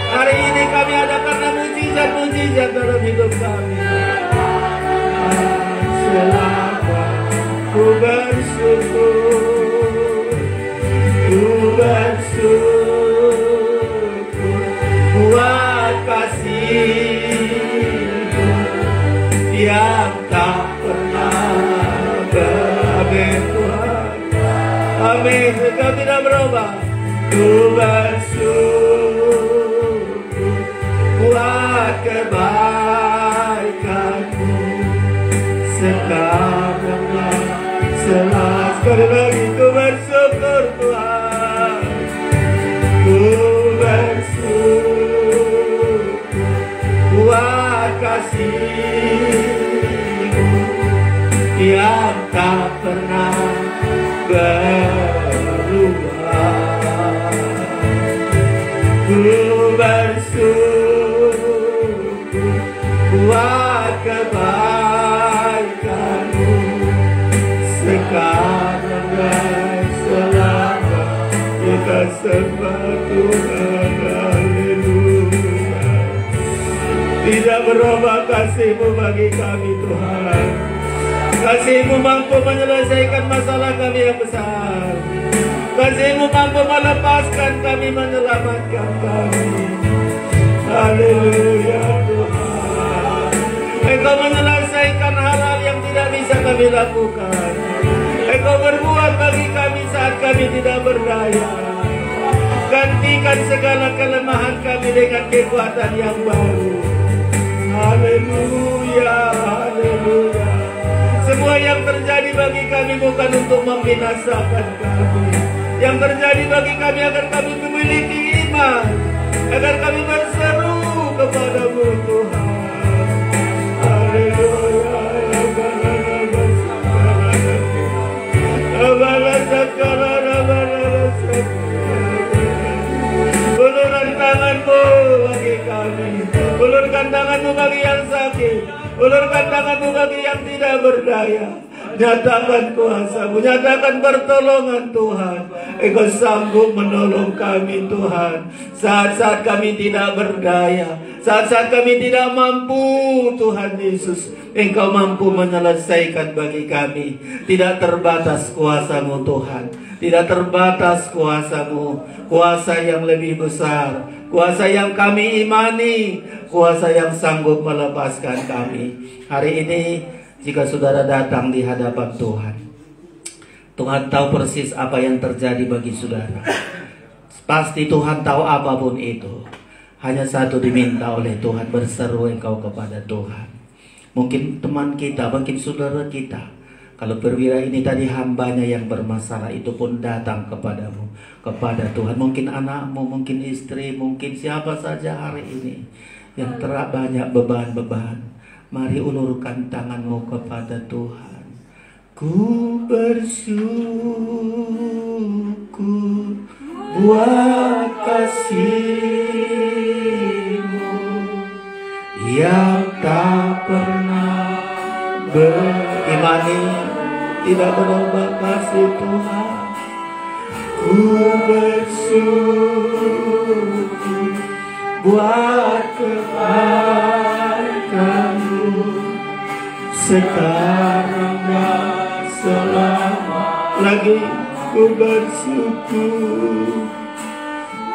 Hari ini kami ada karena mujizat-mujizat dalam hidup kami. Selama ku bersyukur, ku bersyukur buat kasih-Mu yang tak pernah berakhir. Tuhan, amin. Engkau tidak berubah. Ku bersyukur buat kebaikan-Mu sekarang dan selalu. Sekali lagi, ku bersyukur Tuhan. Ku bersyukur buat kasih-Mu yang tak pernah berubah. Ku bersyukur buat kebaikan-Mu sekarang dan selama. Kita sembah Tuhan, haleluya. Tidak berubah kasih-Mu bagi kami Tuhan. Kasih-Mu mampu menyelesaikan masalah kami yang besar. Kasih-Mu mampu melepaskan kami, menyelamatkan kami. Haleluya Tuhan. Engkau menyelesaikan hal-hal yang tidak bisa kami lakukan. Engkau berbuat bagi kami saat kami tidak berdaya. Gantikan segala kelemahan kami dengan kekuatan yang baru. Haleluya, haleluya. Semua yang terjadi bagi kami bukan untuk membinasakan kami. Yang terjadi bagi kami agar kami memiliki iman, agar kami berseru kepada-Mu Tuhan. Haleluya. Ulurkan tangan-Mu bagi kami. Ulurkan tangan-Mu bagi yang sakit. Ulurkan tangan-Mu bagi yang tidak berdaya. Nyatakan kuasa-Mu, nyatakan pertolongan Tuhan. Engkau sanggup menolong kami Tuhan. Saat-saat kami tidak berdaya, saat-saat kami tidak mampu Tuhan Yesus, Engkau mampu menyelesaikan bagi kami. Tidak terbatas kuasa-Mu Tuhan, tidak terbatas kuasa-Mu. Kuasa yang lebih besar, kuasa yang kami imani, kuasa yang sanggup melepaskan kami. Hari ini jika saudara datang di hadapan Tuhan, Tuhan tahu persis apa yang terjadi bagi saudara. Pasti Tuhan tahu apapun itu. Hanya satu diminta oleh Tuhan, berseru engkau kepada Tuhan. Mungkin teman kita, mungkin saudara kita, kalau perwira ini tadi hambanya yang bermasalah, itu pun datang kepadamu, kepada Tuhan. Mungkin anakmu, mungkin istri, mungkin siapa saja hari ini yang banyak beban-beban. Mari ulurkan tanganmu kepada Tuhan. Ku bersyukur buat kasih-Mu yang tak pernah berimani, tidak berubah kasih Tuhan. Ku bersyukur buat kebaikan-Mu sekarang dan selama. Lagi ku bersyukur,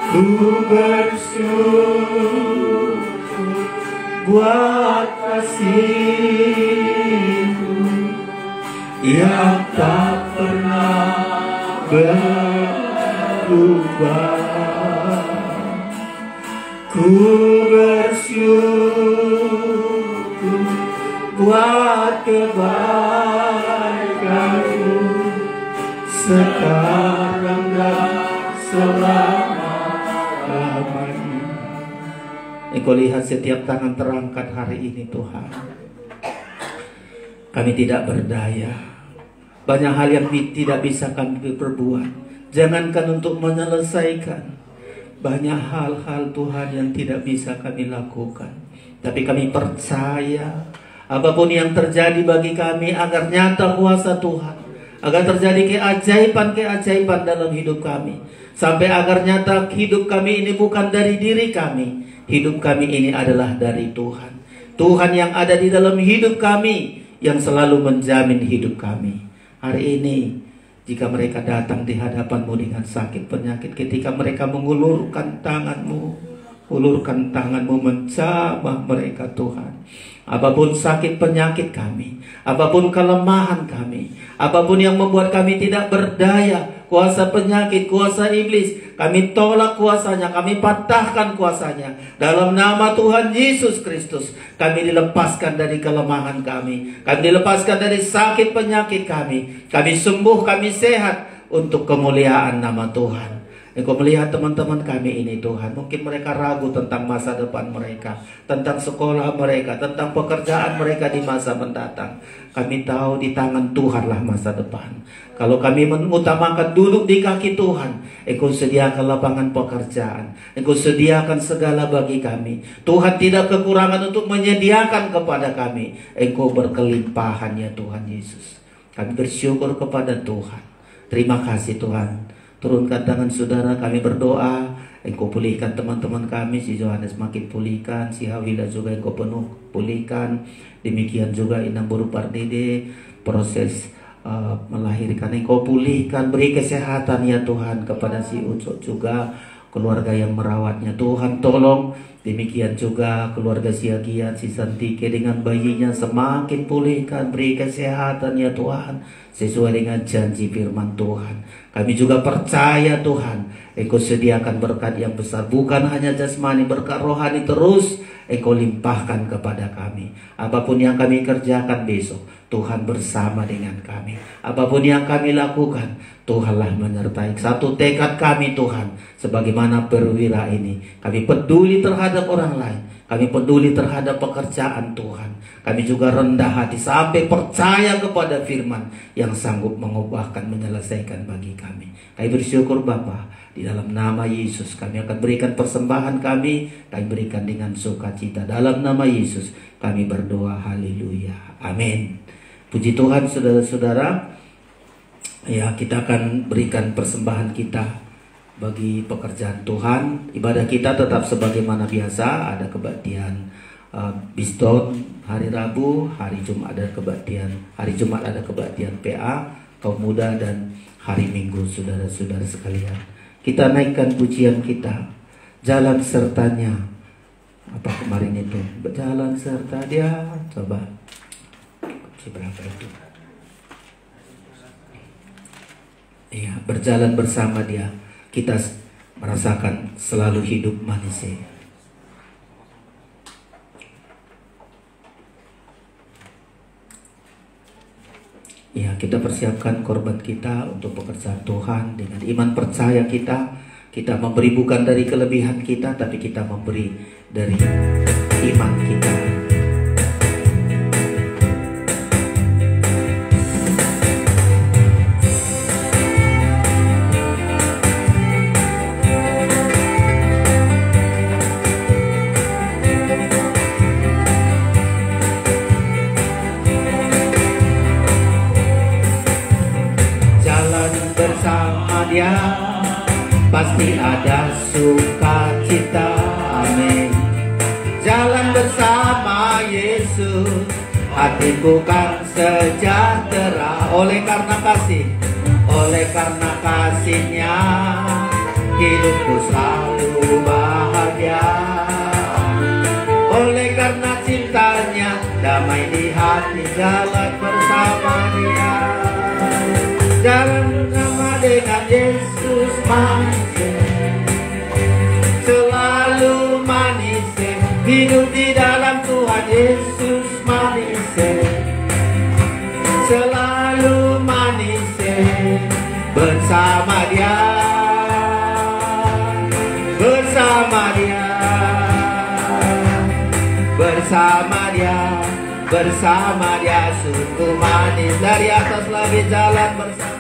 ku bersyukur buat kasih-Mu yang tak pernah berubah. Ku bersyukur buat kebaikan-Mu sekarang dan selama-lamanya. Engkau lihat setiap tangan terangkat hari ini Tuhan. Kami tidak berdaya. Banyak hal yang tidak bisa kami perbuat. Jangankan untuk menyelesaikan. Banyak hal-hal Tuhan yang tidak bisa kami lakukan. Tapi kami percaya apapun yang terjadi bagi kami agar nyata kuasa Tuhan, agar terjadi keajaiban-keajaiban dalam hidup kami, sampai agar nyata hidup kami ini bukan dari diri kami. Hidup kami ini adalah dari Tuhan. Tuhan yang ada di dalam hidup kami, yang selalu menjamin hidup kami. Hari ini jika mereka datang di hadapan-Mu dengan sakit penyakit, ketika mereka mengulurkan tangan-Mu, ulurkan tangan-Mu menjamah mereka Tuhan. Apapun sakit penyakit kami, apapun kelemahan kami, apapun yang membuat kami tidak berdaya, kuasa penyakit, kuasa iblis, kami tolak kuasanya, kami patahkan kuasanya. Dalam nama Tuhan Yesus Kristus, kami dilepaskan dari kelemahan kami dilepaskan dari sakit penyakit kami sembuh, kami sehat untuk kemuliaan nama Tuhan. Engkau melihat teman-teman kami ini Tuhan, mungkin mereka ragu tentang masa depan mereka, tentang sekolah mereka, tentang pekerjaan mereka di masa mendatang. Kami tahu di tangan Tuhanlah masa depan. Kalau kami mengutamakan duduk di kaki Tuhan, Engkau sediakan lapangan pekerjaan, Engkau sediakan segala bagi kami. Tuhan tidak kekurangan untuk menyediakan kepada kami. Engkau berkelimpahan ya Tuhan Yesus. Kami bersyukur kepada Tuhan. Terima kasih Tuhan. Turunkan tangan saudara, kami berdoa. Engkau pulihkan teman-teman kami, si Johannes makin pulihkan, si Hawila juga Engkau penuh pulihkan. Demikian juga Inang Buru Pardede, proses melahirkan Engkau pulihkan, beri kesehatan ya Tuhan kepada si Ucok juga, keluarga yang merawatnya Tuhan tolong. Demikian juga keluarga si Agiat, si Santike dengan bayinya semakin pulihkan, beri kesehatan ya Tuhan, sesuai dengan janji firman Tuhan. Kami juga percaya Tuhan, Engkau sediakan berkat yang besar, bukan hanya jasmani, berkat rohani terus Engkau limpahkan kepada kami. Apapun yang kami kerjakan besok, Tuhan bersama dengan kami. Apapun yang kami lakukan, Tuhanlah menyertai. Satu tekad kami Tuhan, sebagaimana perwira ini, kami peduli terhadap orang lain, kami peduli terhadap pekerjaan Tuhan. Kami juga rendah hati sampai percaya kepada firman yang sanggup mengubahkan, menyelesaikan bagi kami. Kami bersyukur Bapa, di dalam nama Yesus kami akan berikan persembahan kami berikan dengan sukacita. Dalam nama Yesus kami berdoa, haleluya, amin. Puji Tuhan saudara-saudara, ya kita akan berikan persembahan kita bagi pekerjaan Tuhan. Ibadah kita tetap sebagaimana biasa, ada kebaktian Biston hari Rabu, hari Jumat ada kebaktian PA, kaum muda, dan hari Minggu. Saudara-saudara sekalian, kita naikkan pujian kita, jalan sertanya. Apa kemarin itu? Berjalan serta dia. Coba berapa itu? Iya, berjalan bersama dia, kita merasakan selalu hidup manisnya. Ya, kita persiapkan korban kita untuk pekerjaan Tuhan. Dengan iman percaya kita memberi bukan dari kelebihan kita, tapi kita memberi dari iman kita. Dia pasti ada sukacita, amin. Jalan bersama Yesus, hatiku kan sejahtera. Oleh karena kasihnya, hidupku selalu bahagia. Oleh karena cintanya, damai di hati, jalan bersama dia. Jalan bersama dengan Yesus manis, selalu manis. Hidup di dalam Tuhan Yesus manis, selalu manis. Bersama dia, bersama dia, bersama dia, bersama dia, sungguh manis. Dari atas lagi jalan bersama,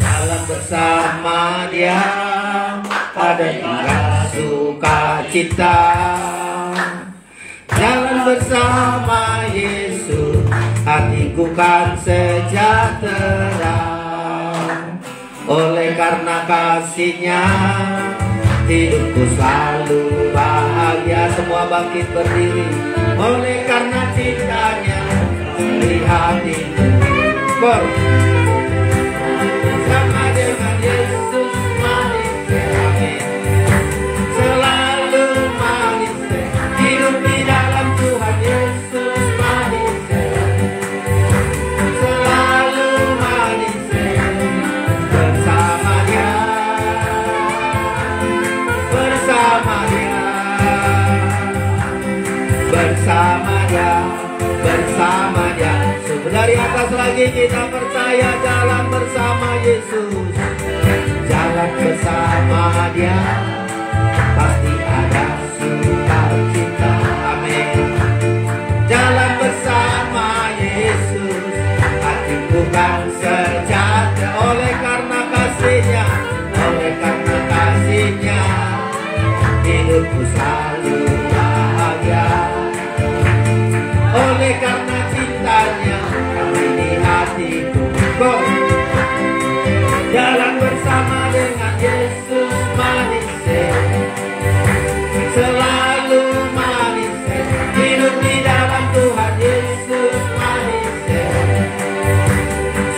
jalan bersama dia, ada indah sukacita. Jalan bersama Yesus, hatiku kan sejahtera. Oleh karena kasihnya, hidupku selalu bahagia. Semua bangkit berdiri. Oleh karena cintanya, lihat itu bersama dengan Yesus manis, amin. Selalu manis, hidup di dalam Tuhan Yesus manis, selalu manis. Bersama dia, bersama dia, bersama dia, bersama dia. Dari atas lagi kita percaya, jalan bersama Yesus, jalan bersama dia, pasti ada sukacita, amin. Jalan bersama Yesus, hatiku kan sejahtera. Oleh karena kasihnya, oleh karena kasihnya, hidupku selalu bahagia. Oleh karena cintanya, ini hatiku. Jalan bersama dengan Yesus manis, selalu manis. Hidup di dalam Tuhan Yesus manis,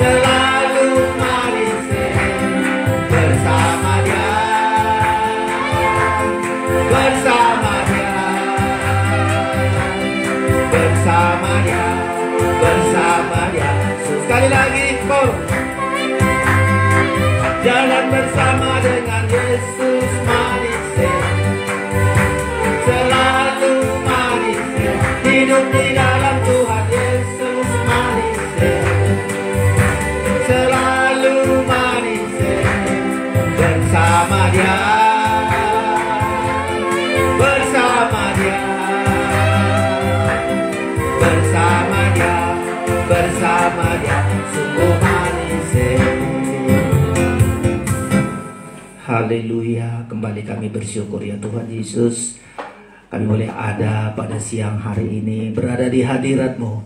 selalu manis. Bersama dia, bersama dia, bersama dia, bersama dia. Sekali lagi, jalan bersama dengan Yesus manis, selalu manis. Hidup di dalam Tuhan Yesus manis, selalu manis. Bersama dia, bersama dia, bersama dia, bersama dia, sungguh manis. Haleluya. Kembali kami bersyukur ya Tuhan Yesus, kami boleh ada pada siang hari ini, berada di hadirat-Mu,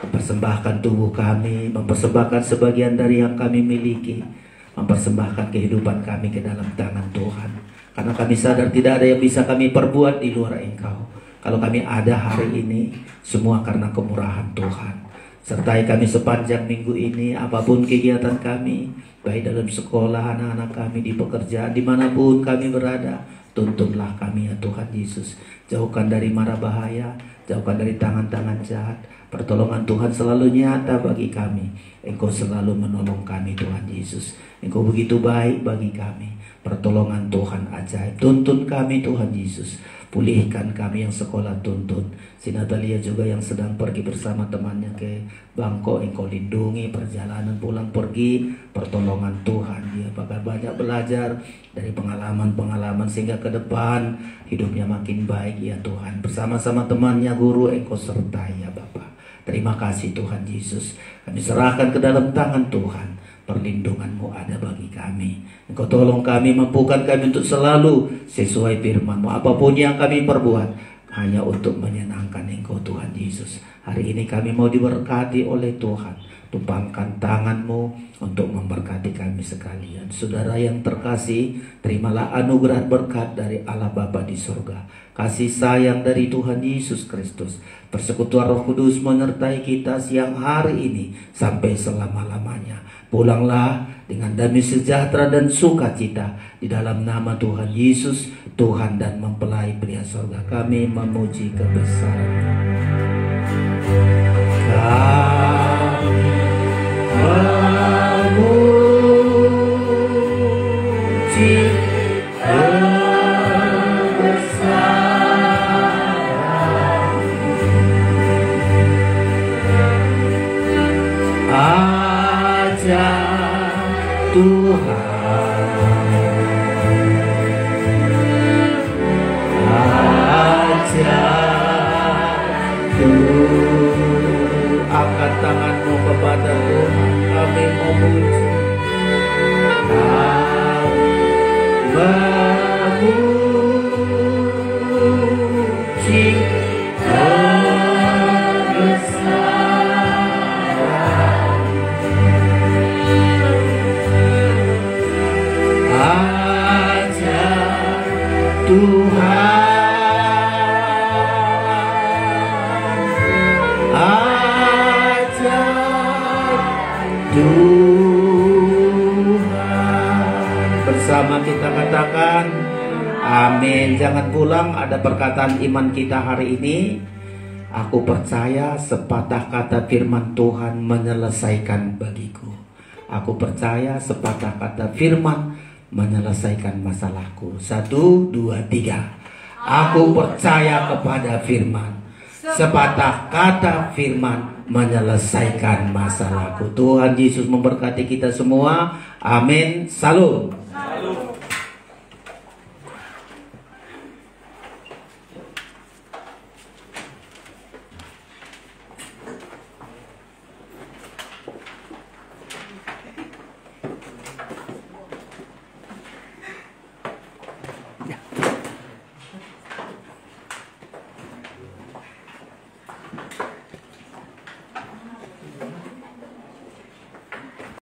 mempersembahkan tubuh kami, mempersembahkan sebagian dari yang kami miliki, mempersembahkan kehidupan kami ke dalam tangan Tuhan. Karena kami sadar tidak ada yang bisa kami perbuat di luar Engkau. Kalau kami ada hari ini, semua karena kemurahan Tuhan. Sertai kami sepanjang minggu ini, apapun kegiatan kami, baik dalam sekolah, anak-anak kami, di pekerjaan, dimanapun kami berada, tuntunlah kami ya Tuhan Yesus. Jauhkan dari mara bahaya, jauhkan dari tangan-tangan jahat. Pertolongan Tuhan selalu nyata bagi kami. Engkau selalu menolong kami Tuhan Yesus. Engkau begitu baik bagi kami. Pertolongan Tuhan ajaib. Tuntun kami Tuhan Yesus. Pulihkan kami yang sekolah, tuntun. Si Natalia juga yang sedang pergi bersama temannya ke Bangkok, Engkau lindungi perjalanan pulang pergi. Pertolongan Tuhan, dia bakal banyak belajar dari pengalaman-pengalaman sehingga ke depan hidupnya makin baik ya Tuhan. Bersama-sama temannya, guru, Engkau sertai ya Bapa. Terima kasih Tuhan Yesus. Kami serahkan ke dalam tangan Tuhan. Perlindungan-Mu ada bagi kami. Engkau tolong kami, mampukan kami untuk selalu sesuai firman-Mu. Apapun yang kami perbuat, hanya untuk menyenangkan Engkau Tuhan Yesus. Hari ini kami mau diberkati oleh Tuhan. Tumpangkan tangan-Mu untuk memberkati kami sekalian. Saudara yang terkasih, terimalah anugerah berkat dari Allah Bapa di surga. Kasih sayang dari Tuhan Yesus Kristus. Persekutuan Roh Kudus menyertai kita siang hari ini sampai selama-lamanya. Pulanglah dengan damai sejahtera dan sukacita di dalam nama Tuhan Yesus, Tuhan dan mempelai pria surga. Kami memuji kebesaran-Mu. Kami memuji angkat tanganmu kepada Tuhan, kami memuji, bersama kita katakan amin. Jangan pulang, ada perkataan iman kita hari ini. Aku percaya sepatah kata firman Tuhan menyelesaikan bagiku. Aku percaya sepatah kata firman menyelesaikan masalahku. 1, 2, 3. Aku percaya kepada firman. Sepatah kata firman menyelesaikan masalahku. Tuhan Yesus memberkati kita semua. Amin. Salam.